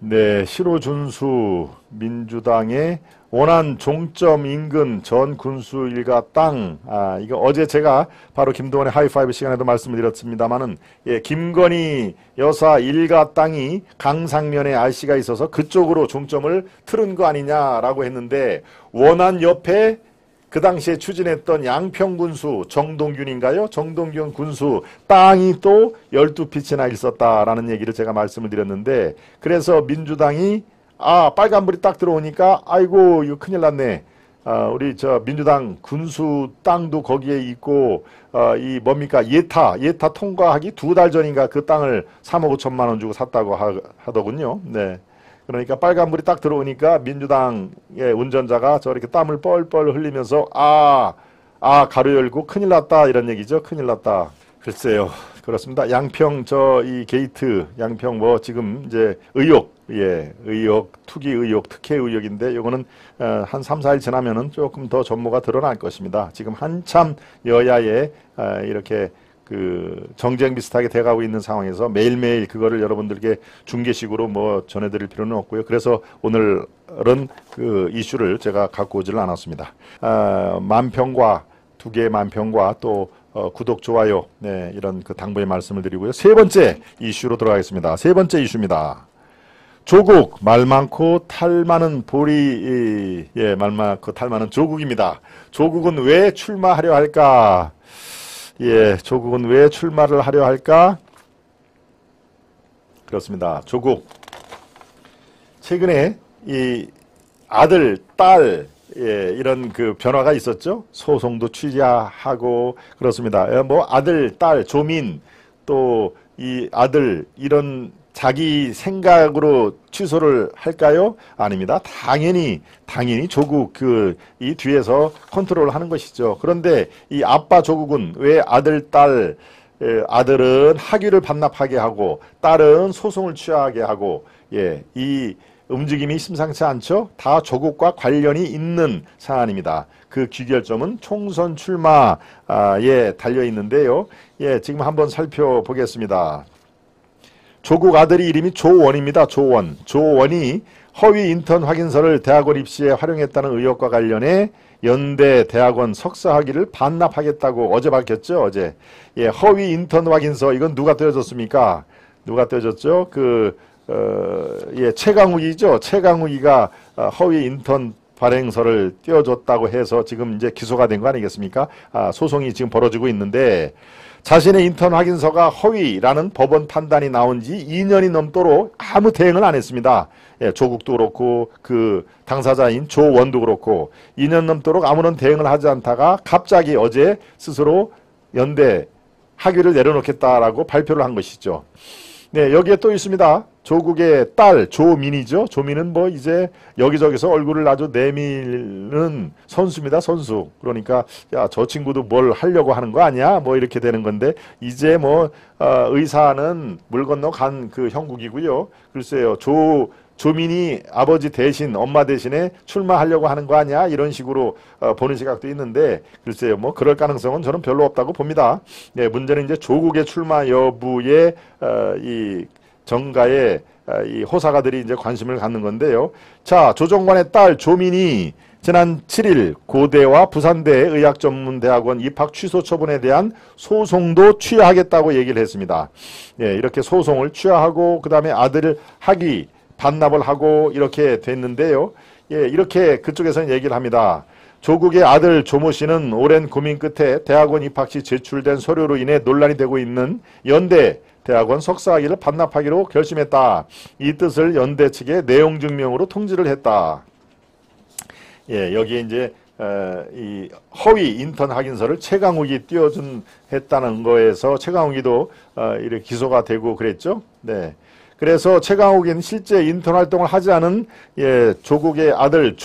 네, 시로준수 민주당의 원안 종점 인근 전 군수 일가 땅. 이거 어제 제가 바로 김동원의 하이파이브 시간에도 말씀을 드렸습니다만은 김건희 여사 일가 땅이 강상면에 RC가 있어서 그쪽으로 종점을 틀은 거 아니냐라고 했는데 원안 옆에 그 당시에 추진했던 양평군수 정동균인가요? 정동균 군수 땅이 또 12피치나 있었다라는 얘기를 제가 말씀을 드렸는데 그래서 민주당이 빨간불이 딱 들어오니까 아이고 이거 큰일 났네. 우리 민주당 군수 땅도 거기에 있고 이 뭡니까 예타 통과하기 2달 전인가 그 땅을 3억 5천만 원 주고 샀다고 하더군요. 네. 그러니까 빨간불이 딱 들어오니까 민주당의 운전자가 저렇게 땀을 뻘뻘 흘리면서 가로 열고 큰일 났다 이런 얘기죠. 큰일 났다. 글쎄요. 그렇습니다. 양평 이 게이트 양평 뭐 지금 이제 의혹 투기 의혹 특혜 의혹인데 이거는 한 3, 4일 지나면은 조금 더 전모가 드러날 것입니다. 지금 한참 여야에 이렇게 그 정쟁 비슷하게 돼가고 있는 상황에서 매일매일 그거를 여러분들께 중계식으로 뭐 전해드릴 필요는 없고요. 그래서 오늘은 그 이슈를 제가 갖고 오지를 않았습니다. 만평과 2개의 만평과 또 구독, 좋아요 이런 그 당부의 말씀을 드리고요. 세 번째 이슈로 들어가겠습니다. 세 번째 이슈입니다. 조국 말 많고 탈 많은 보리 말 많고 탈 많은 조국입니다. 조국은 왜 출마하려 할까? 조국은 왜 출마를 하려 할까? 그렇습니다. 조국 최근에 이 아들, 딸 이런 그 변화가 있었죠. 소송도 취하하고 그렇습니다. 뭐 아들, 딸, 조민 또 이 아들 이런 자기 생각으로 취소를 할까요? 아닙니다. 당연히 조국 이 뒤에서 컨트롤을 하는 것이죠. 그런데 이 아빠 조국은 왜 아들은 학위를 반납하게 하고 딸은 소송을 취하게 하고 이 움직임이 심상치 않죠? 다 조국과 관련이 있는 사안입니다. 그 귀결점은 총선 출마에 달려 있는데요. 지금 한번 살펴보겠습니다. 조국 아들이 이름이 조원입니다. 조원이 허위 인턴 확인서를 대학원 입시에 활용했다는 의혹과 관련해 연대 대학원 석사 학위를 반납하겠다고 어제 밝혔죠. 어제. 허위 인턴 확인서 이건 누가 떼어줬습니까? 누가 떼어줬죠? 최강욱이죠. 최강욱이가 허위 인턴 발행서를 띄워줬다고 해서 지금 이제 기소가 된 거 아니겠습니까? 소송이 지금 벌어지고 있는데 자신의 인턴 확인서가 허위라는 법원 판단이 나온 지 2년이 넘도록 아무 대응을 안 했습니다. 조국도 그렇고 그 당사자인 조원도 그렇고 2년 넘도록 아무런 대응을 하지 않다가 갑자기 어제 스스로 연대 학위를 내려놓겠다라고 발표를 한 것이죠. 여기에 또 있습니다. 조국의 딸 조민이죠. 조민은 뭐 이제 여기저기서 얼굴을 아주 내미는 선수입니다. 선수. 그러니까 야, 저 친구도 뭘 하려고 하는 거 아니야? 뭐 이렇게 되는 건데 이제 의사는 물 건너 간 그 형국이고요. 글쎄요. 조민이 아버지 대신 엄마 대신에 출마하려고 하는 거 아니야? 이런 식으로 보는 시각도 있는데 글쎄요. 그럴 가능성은 저는 별로 없다고 봅니다. 문제는 이제 조국의 출마 여부에 이 정가에 이 호사가들이 이제 관심을 갖는 건데요. 자, 조정관의 딸 조민이 지난 7일 고대와 부산대 의학전문대학원 입학 취소 처분에 대한 소송도 취하하겠다고 얘기를 했습니다. 이렇게 소송을 취하하고 그 다음에 아들 학위 반납을 하고 이렇게 됐는데요. 이렇게 그쪽에서는 얘기를 합니다. 조국의 아들 조모 씨는 오랜 고민 끝에 대학원 입학 시 제출된 서류로 인해 논란이 되고 있는 연대 대학원 석사학위를 반납하기로 결심했다. 이 뜻을 연대 측에 내용 증명으로 통지를 했다. 여기에 이제 이 허위 인턴 확인서를 최강욱이 했다는 거에서 최강욱이도 이렇게 기소가 되고 그랬죠. 그래서 최강욱은 실제 인턴 활동을 하지 않은 조국의 아들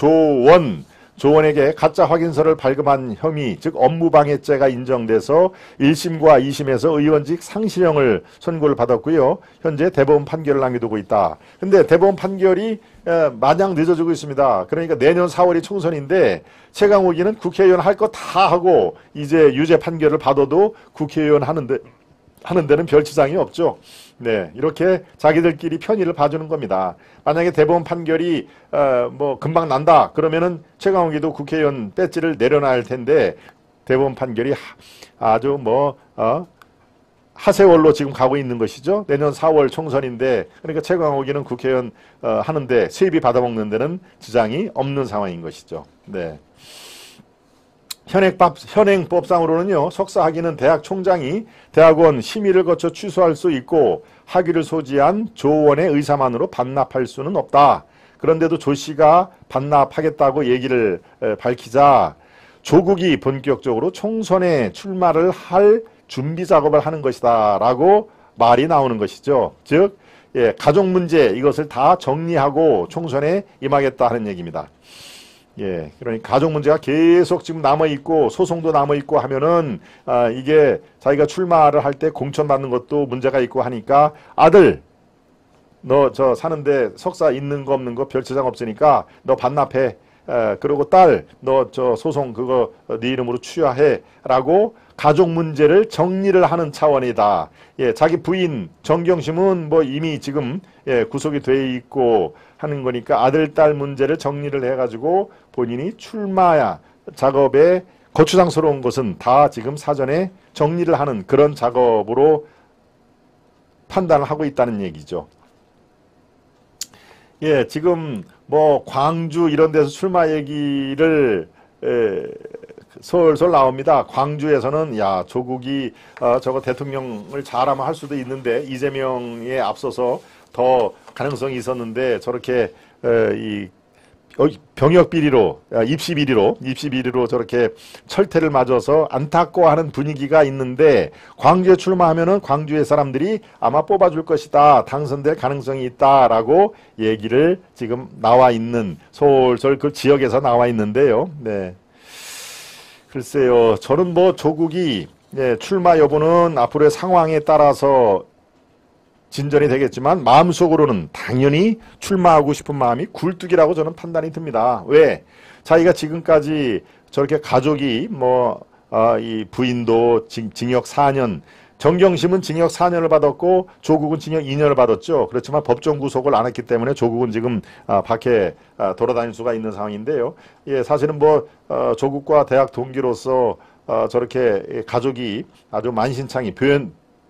조원에게 가짜 확인서를 발급한 혐의, 즉 업무방해죄가 인정돼서 1심과 2심에서 의원직 상실형을 선고를 받았고요. 현재 대법원 판결을 남겨두고 있다. 근데 대법원 판결이 마냥 늦어지고 있습니다. 그러니까 내년 4월이 총선인데 최강욱이는 국회의원 할 거 다 하고 이제 유죄 판결을 받아도 국회의원 하는 데는 별 지장이 없죠. 이렇게 자기들끼리 편의를 봐주는 겁니다. 만약에 대법원 판결이 금방 난다 그러면은 최강욱이도 국회의원 배지를 내려놔야 할 텐데 대법원 판결이 아주 하세월로 지금 가고 있는 것이죠. 내년 4월 총선인데 그러니까 최강욱이는 국회의원 하는데 세비 받아먹는 데는 지장이 없는 상황인 것이죠. 현행법상으로는요. 석사 학위는 대학 총장이 대학원 심의를 거쳐 취소할 수 있고 학위를 소지한 조원의 의사만으로 반납할 수는 없다. 그런데도 조 씨가 반납하겠다고 얘기를 밝히자 조국이 본격적으로 총선에 출마를 할 준비 작업을 하는 것이다 라고 말이 나오는 것이죠. 즉 가족 문제 이것을 다 정리하고 총선에 임하겠다 하는 얘기입니다. 그러니까 가족 문제가 계속 지금 남아있고 소송도 남아있고 하면은 이게 자기가 출마를 할 때 공천받는 것도 문제가 있고 하니까 아들 너 저 사는데 석사 있는 거 없는 거 별 지장 없으니까 너 반납해. 그리고 딸 너 저 소송 그거 네 이름으로 취하해 라고 가족 문제를 정리를 하는 차원이다. 자기 부인 정경심은 이미 지금 구속이 돼 있고 하는 거니까 아들 딸 문제를 정리를 해가지고 본인이 출마 작업에 거추장스러운 것은 다 지금 사전에 정리를 하는 그런 작업으로 판단을 하고 있다는 얘기죠. 지금 광주 이런 데서 출마 얘기를 솔솔 나옵니다. 광주에서는 조국이 저거 대통령을 잘하면 할 수도 있는데 이재명에 앞서서 더 가능성이 있었는데 저렇게 이 병역 비리로 입시 비리로 저렇게 철퇴를 맞아서 안타까워하는 분위기가 있는데 광주에 출마하면은 광주의 사람들이 아마 뽑아줄 것이다, 당선될 가능성이 있다라고 얘기를 지금 나와 있는 솔솔 그 지역에서 나와 있는데요. 네, 글쎄요, 저는 뭐 조국이 출마 여부는 앞으로의 상황에 따라서 진전이 되겠지만 마음속으로는 당연히 출마하고 싶은 마음이 굴뚝이라고 저는 판단이 듭니다. 왜? 자기가 지금까지 저렇게 가족이 이 부인도 징역 4년, 정경심은 징역 4년을 받았고 조국은 징역 2년을 받았죠. 그렇지만 법정 구속을 안 했기 때문에 조국은 지금 밖에 돌아다닐 수가 있는 상황인데요. 예, 사실은 조국과 대학 동기로서 저렇게 가족이 아주 만신창이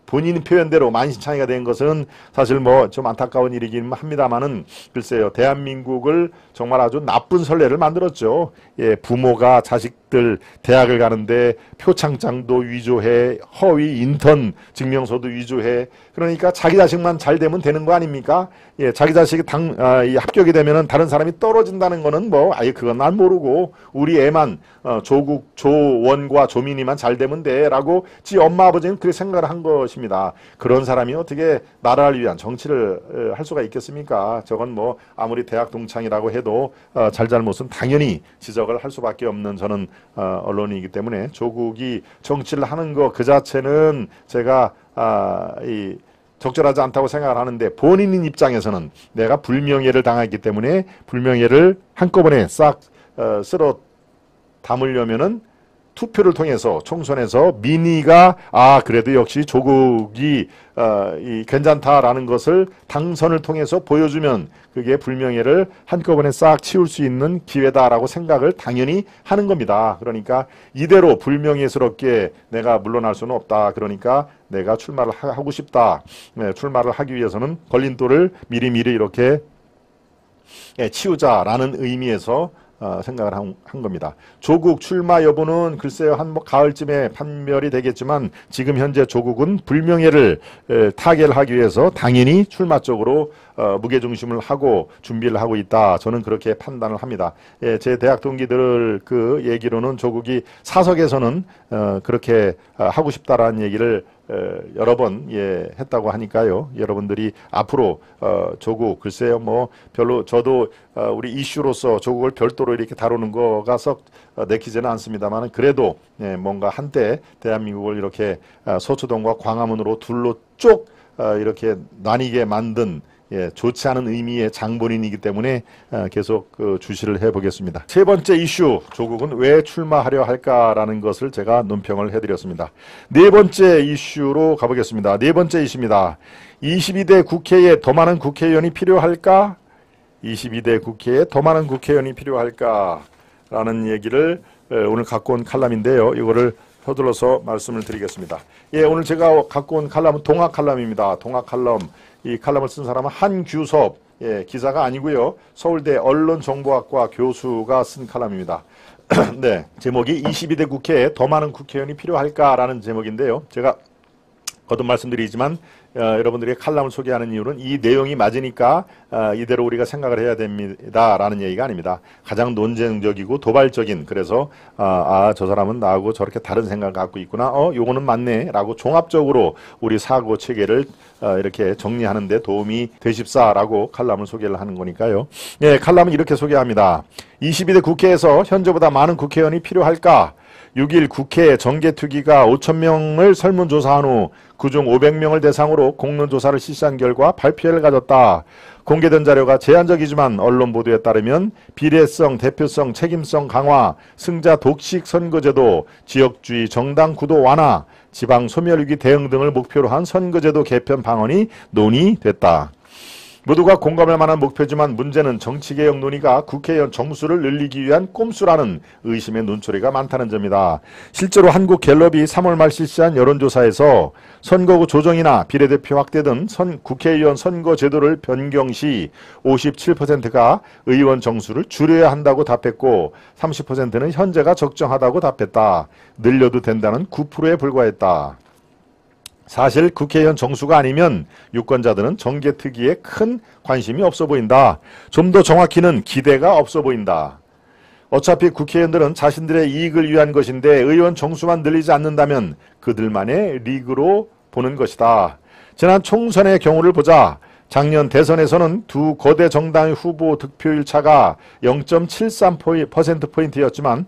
본인 표현대로 만신창이가 된 것은 사실 좀 안타까운 일이긴 합니다만은 글쎄요, 대한민국을 정말 아주 나쁜 선례를 만들었죠. 예, 부모가 자식들 대학을 가는데 표창장도 위조해, 허위 인턴 증명서도 위조해. 그러니까 자기 자식만 잘 되면 되는 거 아닙니까? 예, 자기 자식이 합격이 되면은 다른 사람이 떨어진다는 거는 아예 그건 난 모르고 우리 애만 조국, 조원과 조민이만 잘 되면 돼라고 지 엄마 아버지는 그렇게 생각을 한 것입니다. 그런 사람이 어떻게 나라를 위한 정치를 할 수가 있겠습니까? 저건 아무리 대학 동창이라고 해도 잘잘못은 당연히 지적을 할 수밖에 없는 저는 언론이기 때문에 조국이 정치를 하는 거 그 자체는 제가 적절하지 않다고 생각을 하는데 본인 입장에서는 내가 불명예를 당했기 때문에 불명예를 한꺼번에 싹 쓸어 담으려면은 투표를 통해서 총선에서 민의가 그래도 역시 조국이 괜찮다라는 것을 당선을 통해서 보여주면 그게 불명예를 한꺼번에 싹 치울 수 있는 기회다라고 생각을 당연히 하는 겁니다. 그러니까 이대로 불명예스럽게 내가 물러날 수는 없다. 그러니까 내가 출마를 하고 싶다. 네, 출마를 하기 위해서는 걸림돌을 미리미리 이렇게 치우자라는 의미에서 생각을 한 겁니다. 조국 출마 여부는 글쎄요, 가을쯤에 판별이 되겠지만 지금 현재 조국은 불명예를 타결하기 위해서 당연히 출마 쪽으로 무게중심을 하고 준비를 하고 있다. 저는 그렇게 판단을 합니다. 예, 제 대학 동기들 그 얘기로는 조국이 사석에서는 그렇게 하고 싶다라는 얘기를 여러 번 했다고 하니까요. 여러분들이 앞으로 조국 글쎄요, 별로 저도 우리 이슈로서 조국을 별도로 이렇게 다루는 거가 썩 내키지는 않습니다만 그래도 뭔가 한때 대한민국을 이렇게 서초동과 광화문으로 둘로 쪽 이렇게 나뉘게 만든 좋지 않은 의미의 장본인이기 때문에 계속 주시를 해보겠습니다. 세 번째 이슈, 조국은 왜 출마하려 할까라는 것을 제가 논평을 해드렸습니다. 네 번째 이슈로 가보겠습니다. 네 번째 이슈입니다. 22대 국회에 더 많은 국회의원이 필요할까? 22대 국회에 더 많은 국회의원이 필요할까라는 얘기를 오늘 갖고 온 칼럼인데요. 이거를 서둘러서 말씀을 드리겠습니다. 예, 오늘 제가 갖고 온 칼럼은 동학 칼럼입니다. 동학 칼럼. 이 칼럼을 쓴 사람은 한규섭 기자가 아니고요. 서울대 언론정보학과 교수가 쓴 칼럼입니다. 네, 제목이 22대 국회에 더 많은 국회의원이 필요할까라는 제목인데요. 제가 거듭 말씀드리지만 여러분들에게 칼럼을 소개하는 이유는 이 내용이 맞으니까 이대로 우리가 생각을 해야 됩니다라는 얘기가 아닙니다. 가장 논쟁적이고 도발적인, 그래서 저 사람은 나하고 저렇게 다른 생각을 갖고 있구나, 요거는 맞네 라고 종합적으로 우리 사고 체계를 이렇게 정리하는 데 도움이 되십사라고 칼럼을 소개를 하는 거니까요. 예, 칼럼은 이렇게 소개합니다. 22대 국회에서 현재보다 많은 국회의원이 필요할까? 6일 국회 정개특위가 5,000명을 설문조사한 후 그중 500명을 대상으로 공론조사를 실시한 결과 발표를 가졌다. 공개된 자료가 제한적이지만 언론 보도에 따르면 비례성, 대표성, 책임성 강화, 승자 독식 선거제도, 지역주의 정당 구도 완화, 지방 소멸위기 대응 등을 목표로 한 선거제도 개편 방안이 논의됐다. 모두가 공감할 만한 목표지만 문제는 정치개혁 논의가 국회의원 정수를 늘리기 위한 꼼수라는 의심의 눈초리가 많다는 점이다. 실제로 한국갤럽이 3월 말 실시한 여론조사에서 선거구 조정이나 비례대표 확대 등 국회의원 선거 제도를 변경 시 57%가 의원 정수를 줄여야 한다고 답했고 30%는 현재가 적정하다고 답했다. 늘려도 된다는 9%에 불과했다. 사실 국회의원 정수가 아니면 유권자들은 정계특위에 큰 관심이 없어 보인다. 좀 더 정확히는 기대가 없어 보인다. 어차피 국회의원들은 자신들의 이익을 위한 것인데 의원 정수만 늘리지 않는다면 그들만의 리그로 보는 것이다. 지난 총선의 경우를 보자. 작년 대선에서는 두 거대 정당의 후보 득표율 차가 0.73%포인트였지만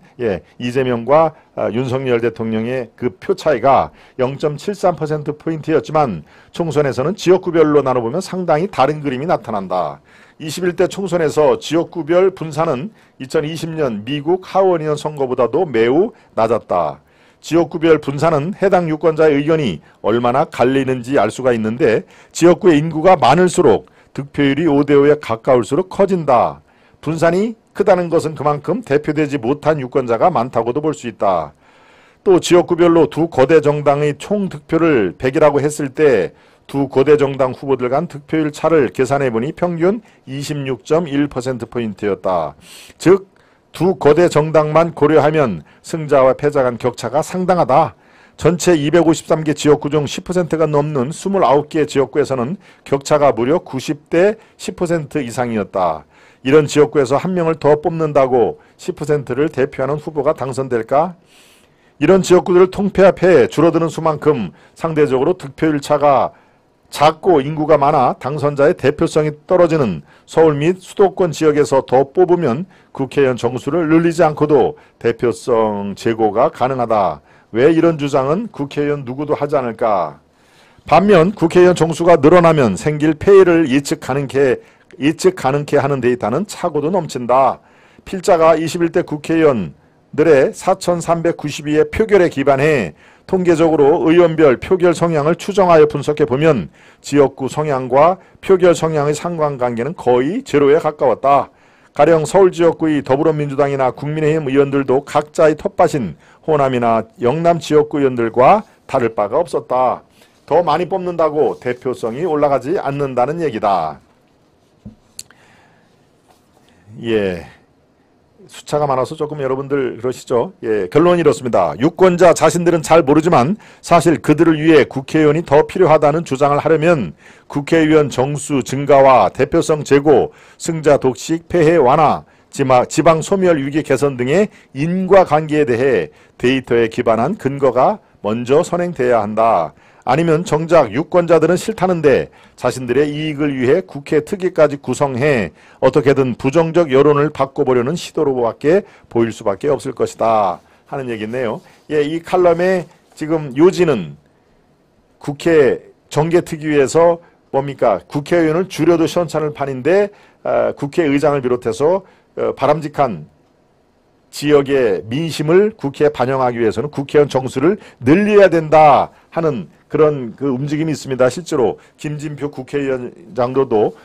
이재명과 윤석열 대통령의 그 표 차이가 0.73%포인트였지만 총선에서는 지역구별로 나눠보면 상당히 다른 그림이 나타난다. 21대 총선에서 지역구별 분산은 2020년 미국 하원의원 선거보다도 매우 낮았다. 지역구별 분산은 해당 유권자의 의견이 얼마나 갈리는지 알 수가 있는데 지역구의 인구가 많을수록 득표율이 5대5에 가까울수록 커진다. 분산이 크다는 것은 그만큼 대표되지 못한 유권자가 많다고도 볼 수 있다. 또 지역구별로 두 거대 정당의 총 득표를 100이라고 했을 때 두 거대 정당 후보들 간 득표율 차를 계산해보니 평균 26.1%포인트였다. 즉 두 거대 정당만 고려하면 승자와 패자 간 격차가 상당하다. 전체 253개 지역구 중 10%가 넘는 29개 지역구에서는 격차가 무려 90대 10% 이상이었다. 이런 지역구에서 한 명을 더 뽑는다고 10%를 대표하는 후보가 당선될까? 이런 지역구들을 통폐합해 줄어드는 수만큼 상대적으로 득표율 차가 작고 인구가 많아 당선자의 대표성이 떨어지는 서울 및 수도권 지역에서 더 뽑으면 국회의원 정수를 늘리지 않고도 대표성 제고가 가능하다. 왜 이런 주장은 국회의원 누구도 하지 않을까? 반면 국회의원 정수가 늘어나면 생길 폐해를 예측 가능케 하는 데이터는 차고도 넘친다. 필자가 21대 국회의원들의 4,392의 표결에 기반해 통계적으로 의원별 표결 성향을 추정하여 분석해보면 지역구 성향과 표결 성향의 상관관계는 거의 제로에 가까웠다. 가령 서울 지역구의 더불어민주당이나 국민의힘 의원들도 각자의 텃밭인 호남이나 영남 지역구 의원들과 다를 바가 없었다. 더 많이 뽑는다고 대표성이 올라가지 않는다는 얘기다. 숫자가 많아서 조금 여러분들 그러시죠. 결론이 이렇습니다. 유권자 자신들은 잘 모르지만 사실 그들을 위해 국회의원이 더 필요하다는 주장을 하려면 국회의원 정수 증가와 대표성 제고, 승자 독식, 폐해 완화, 지방 소멸 위기 개선 등의 인과관계에 대해 데이터에 기반한 근거가 먼저 선행돼야 한다. 아니면 정작 유권자들은 싫다는데 자신들의 이익을 위해 국회 특위까지 구성해 어떻게든 부정적 여론을 바꿔보려는 시도로밖에 보일 수밖에 없을 것이다 하는 얘기네요. 이 칼럼의 지금 요지는 국회 정계특위에서 뭡니까? 국회의원을 줄여도 시원찮을 판인데 국회의장을 비롯해서 바람직한 지역의 민심을 국회에 반영하기 위해서는 국회의원 정수를 늘려야 된다 하는 그런 그 움직임이 있습니다. 실제로 김진표 국회의장도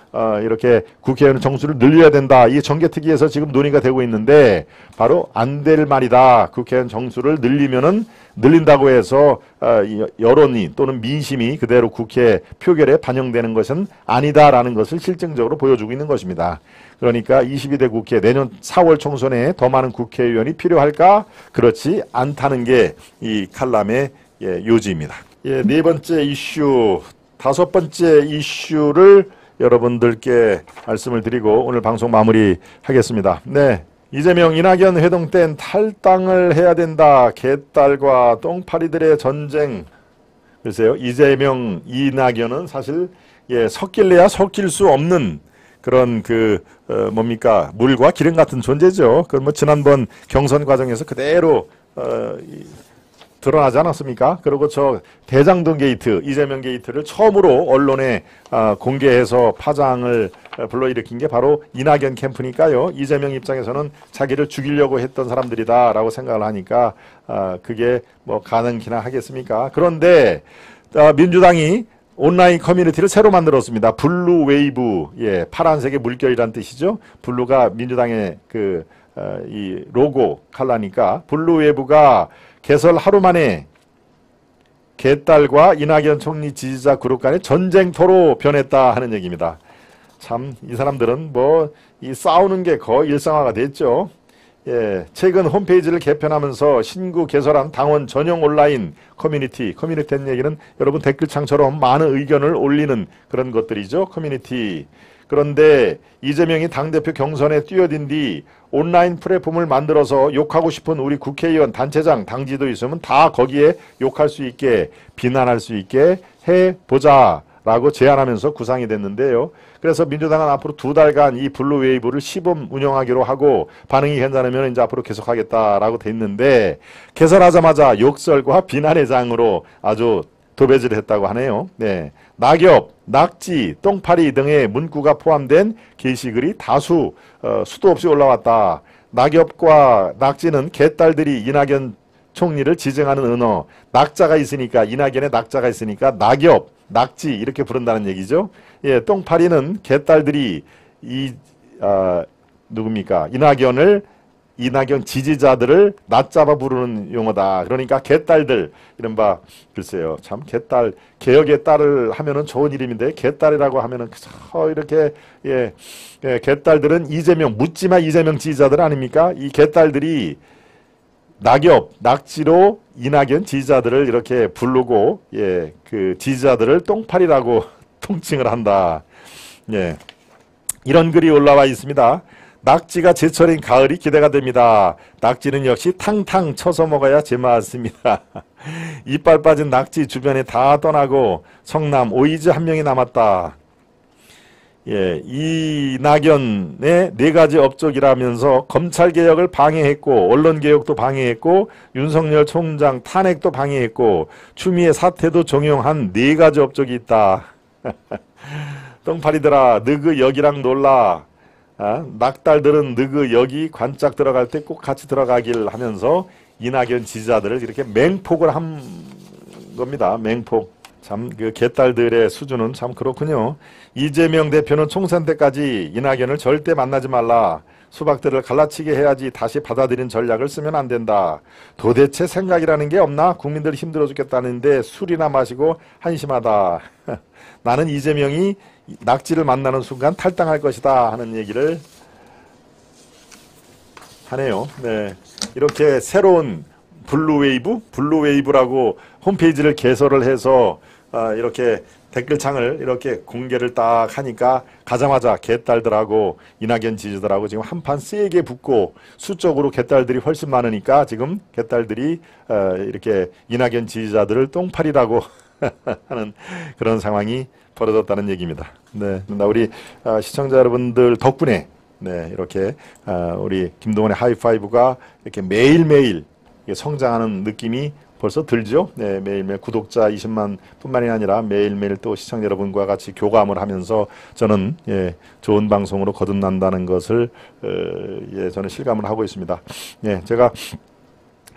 이렇게 국회의원 정수를 늘려야 된다. 이 정계특위에서 지금 논의가 되고 있는데 바로 안 될 말이다. 국회의원 정수를 늘린다고 해서 여론이 또는 민심이 그대로 국회 표결에 반영되는 것은 아니다라는 것을 실증적으로 보여주고 있는 것입니다. 그러니까 22대 국회 내년 4월 총선에 더 많은 국회의원이 필요할까? 그렇지 않다는 게 이 칼럼의 요지입니다. 네 번째 이슈, 다섯 번째 이슈를 여러분들께 말씀을 드리고 오늘 방송 마무리하겠습니다. 이재명, 이낙연 회동 땐 탈당을 해야 된다. 개딸과 똥파리들의 전쟁. 글쎄요, 이재명, 이낙연은 사실 섞일래야 섞일 수 없는 그런 뭡니까 물과 기름 같은 존재죠. 그 지난번 경선 과정에서 그대로 드러나지 않았습니까? 그리고 저 대장동 게이트, 이재명 게이트를 처음으로 언론에 공개해서 파장을 불러일으킨 게 바로 이낙연 캠프니까요. 이재명 입장에서는 자기를 죽이려고 했던 사람들이다라고 생각을 하니까 그게 뭐 가능키나 하겠습니까? 그런데 민주당이 온라인 커뮤니티를 새로 만들었습니다. 블루 웨이브, 파란색의 물결이란 뜻이죠. 블루가 민주당의 이 로고 컬러니까 블루 웨이브가 개설 하루 만에 개딸과 이낙연 총리 지지자 그룹 간의 전쟁터로 변했다 하는 얘기입니다. 참 이 사람들은 뭐 이 싸우는 게 거의 일상화가 됐죠. 예, 최근 홈페이지를 개편하면서 신규 개설한 당원 전용 온라인 커뮤니티한 얘기는 여러분 댓글창처럼 많은 의견을 올리는 그런 것들이죠. 커뮤니티. 그런데 이재명이 당대표 경선에 뛰어든 뒤 온라인 플랫폼을 만들어서 욕하고 싶은 우리 국회의원, 단체장, 당지도 있으면 다 거기에 욕할 수 있게, 비난할 수 있게 해보자 라고 제안하면서 구상이 됐는데요. 그래서 민주당은 앞으로 2달간 이 블루웨이브를 시범 운영하기로 하고 반응이 괜찮으면 이제 앞으로 계속하겠다라고 돼 있는데, 개설하자마자 욕설과 비난의 장으로 아주 도배질을 했다고 하네요. 네. 낙엽, 낙지, 똥파리 등의 문구가 포함된 게시글이 다수 수도 없이 올라왔다. 낙엽과 낙지는 개딸들이 이낙연 총리를 지정하는 언어, 낙자가 있으니까, 이낙연의 낙자가 있으니까 낙엽, 낙지 이렇게 부른다는 얘기죠. 예, 똥파리는 개딸들이 누굽니까? 이낙연 지지자들을 낮잡아 부르는 용어다. 그러니까 개딸들, 이른바 글쎄요, 참 개딸, 개혁의 딸을 하면은 좋은 이름인데 개딸이라고 하면은 이렇게 개딸들은 이재명, 묻지마 이재명 지지자들 아닙니까? 이 개딸들이 낙엽, 낙지로 이낙연 지지자들을 이렇게 부르고, 예, 그 지지자들을 똥파리라고 통칭을 한다. 예, 이런 글이 올라와 있습니다. 낙지가 제철인 가을이 기대가 됩니다. 낙지는 역시 탕탕 쳐서 먹어야 제맛입니다. 이빨 빠진 낙지 주변에 다 떠나고 성남 오이즈 한 명이 남았다. 예, 이낙연의 4가지 업적이라면서 검찰개혁을 방해했고, 언론개혁도 방해했고, 윤석열 총장 탄핵도 방해했고, 추미애 사퇴도 종용한 4가지 업적이 있다. 똥파리들아, 너그 여기랑 놀라. 낙달들은 너그 여기 관짝 들어갈 때 꼭 같이 들어가길 하면서 이낙연 지지자들을 이렇게 맹폭을 한 겁니다. 맹폭. 참 그 개딸들의 수준은 참 그렇군요. 이재명 대표는 총선 때까지 이낙연을 절대 만나지 말라. 수박들을 갈라치게 해야지 다시 받아들인 전략을 쓰면 안 된다. 도대체 생각이라는 게 없나? 국민들 힘들어 죽겠다는데 술이나 마시고 한심하다. 나는 이재명이 낙지를 만나는 순간 탈당할 것이다 하는 얘기를 하네요. 네, 이렇게 새로운 블루웨이브라고 홈페이지를 개설을 해서 이렇게 댓글창을 이렇게 공개를 딱 하니까 가자마자 개딸들하고 이낙연 지지들하고 지금 한판 세게 붙고, 수적으로 개딸들이 훨씬 많으니까 지금 개딸들이 이렇게 이낙연 지지자들을 똥파리라고 하는 그런 상황이 벌어졌다는 얘기입니다. 네, 우리 시청자 여러분들 덕분에 네, 이렇게 우리 김동원의 하이파이브가 이렇게 매일매일 성장하는 느낌이 벌써 들죠. 네, 매일매일 구독자 20만 뿐만이 아니라 매일매일 또 시청자 여러분과 같이 교감을 하면서 저는 좋은 방송으로 거듭난다는 것을 저는 실감을 하고 있습니다. 제가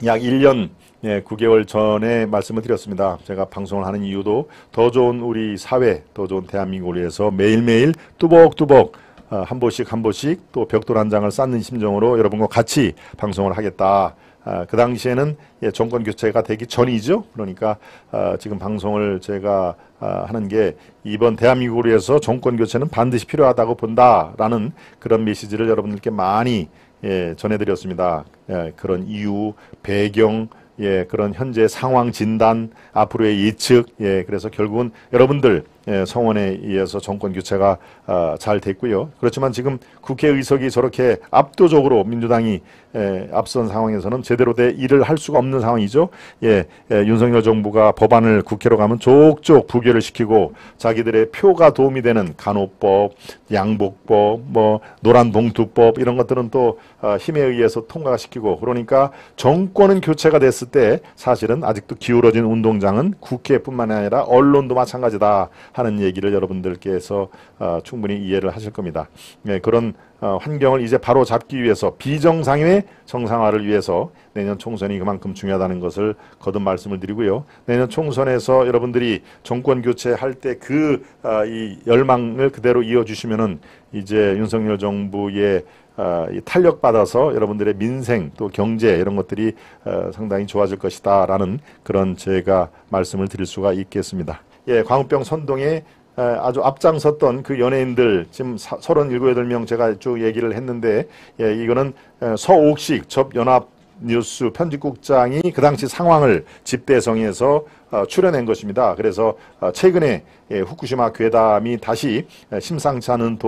약 1년 9개월 전에 말씀을 드렸습니다. 제가 방송을 하는 이유도 더 좋은 우리 사회, 더 좋은 대한민국을 위해서 매일매일 뚜벅뚜벅 한 보씩 또 벽돌 한 장을 쌓는 심정으로 여러분과 같이 방송을 하겠다. 그 당시에는 정권 교체가 되기 전이죠. 그러니까 지금 방송을 제가 하는 게 이번 대한민국을 위해서 정권 교체는 반드시 필요하다고 본다라는 그런 메시지를 여러분들께 많이 전해드렸습니다. 그런 이유, 배경, 그런 현재 상황 진단, 앞으로의 예측, 그래서 결국은 여러분들 성원에 의해서 정권 교체가 잘 됐고요. 그렇지만 지금 국회의석이 저렇게 압도적으로 민주당이 앞선 상황에서는 제대로 된 일을 할 수가 없는 상황이죠. 윤석열 정부가 법안을 국회로 가면 족족 부결을 시키고 자기들의 표가 도움이 되는 간호법, 양복법, 노란봉투법 이런 것들은 또 힘에 의해서 통과시키고, 그러니까 정권은 교체가 됐을 때 사실은 아직도 기울어진 운동장은 국회뿐만 아니라 언론도 마찬가지다 하는 얘기를 여러분들께서 충분히 이해를 하실 겁니다. 그런 환경을 이제 바로 잡기 위해서, 비정상의 정상화를 위해서 내년 총선이 그만큼 중요하다는 것을 거듭 말씀을 드리고요. 내년 총선에서 여러분들이 정권 교체할 때 이 열망을 그대로 이어주시면은 이제 윤석열 정부의 탄력받아서 여러분들의 민생 또 경제 이런 것들이 상당히 좋아질 것이다 라는 그런 제가 말씀을 드릴 수가 있겠습니다. 광우병 선동의 아주 앞장섰던 그 연예인들 지금 37, 8명 제가 쭉 얘기를 했는데 이거는 서옥식 접 연합뉴스 편집국장이 그 당시 상황을 집대성에서 출연한 것입니다. 그래서 최근에 후쿠시마 괴담이 다시 심상치 않은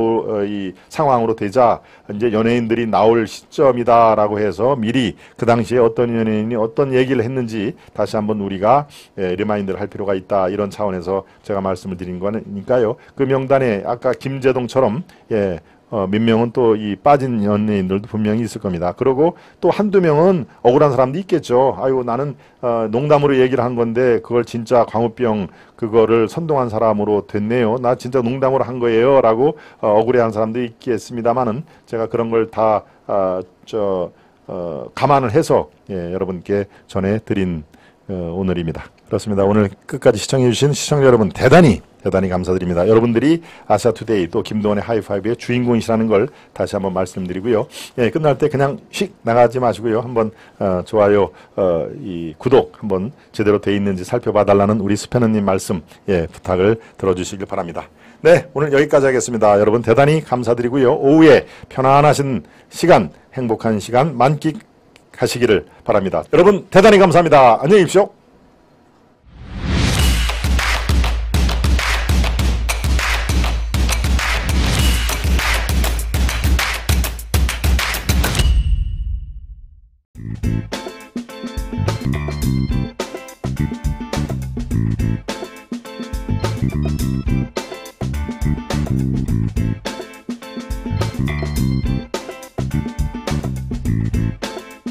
이 상황으로 되자 이제 연예인들이 나올 시점이다라고 해서 미리 그 당시에 어떤 연예인이 어떤 얘기를 했는지 다시 한번 우리가 리마인드를 할 필요가 있다, 이런 차원에서 제가 말씀을 드린 거니까요. 그 명단에 아까 김재동처럼 몇 명은 또 이 빠진 연예인들도 분명히 있을 겁니다. 그리고 또 한두 명은 억울한 사람도 있겠죠. 아이고, 나는 농담으로 얘기를 한 건데 그걸 진짜 광우병 그거를 선동한 사람으로 됐네요. 나 진짜 농담으로 한 거예요 라고 억울해하는 사람도 있겠습니다만은 제가 그런 걸 다 감안을 해서 여러분께 전해드린 오늘입니다. 그렇습니다. 오늘 끝까지 시청해 주신 시청자 여러분 대단히 감사드립니다. 여러분들이 아시아투데이 또 김동원의 하이파이브의 주인공이시라는 걸 다시 한번 말씀드리고요. 끝날 때 그냥 휙 나가지 마시고요. 한번 좋아요, 이 구독 한번 제대로 돼 있는지 살펴봐 달라는 우리 스패너님 말씀 부탁을 들어주시길 바랍니다. 네, 오늘 여기까지 하겠습니다. 여러분 대단히 감사드리고요. 오후에 편안하신 시간, 행복한 시간 만끽하시기를 바랍니다. 여러분 대단히 감사합니다. 안녕히 계십시오.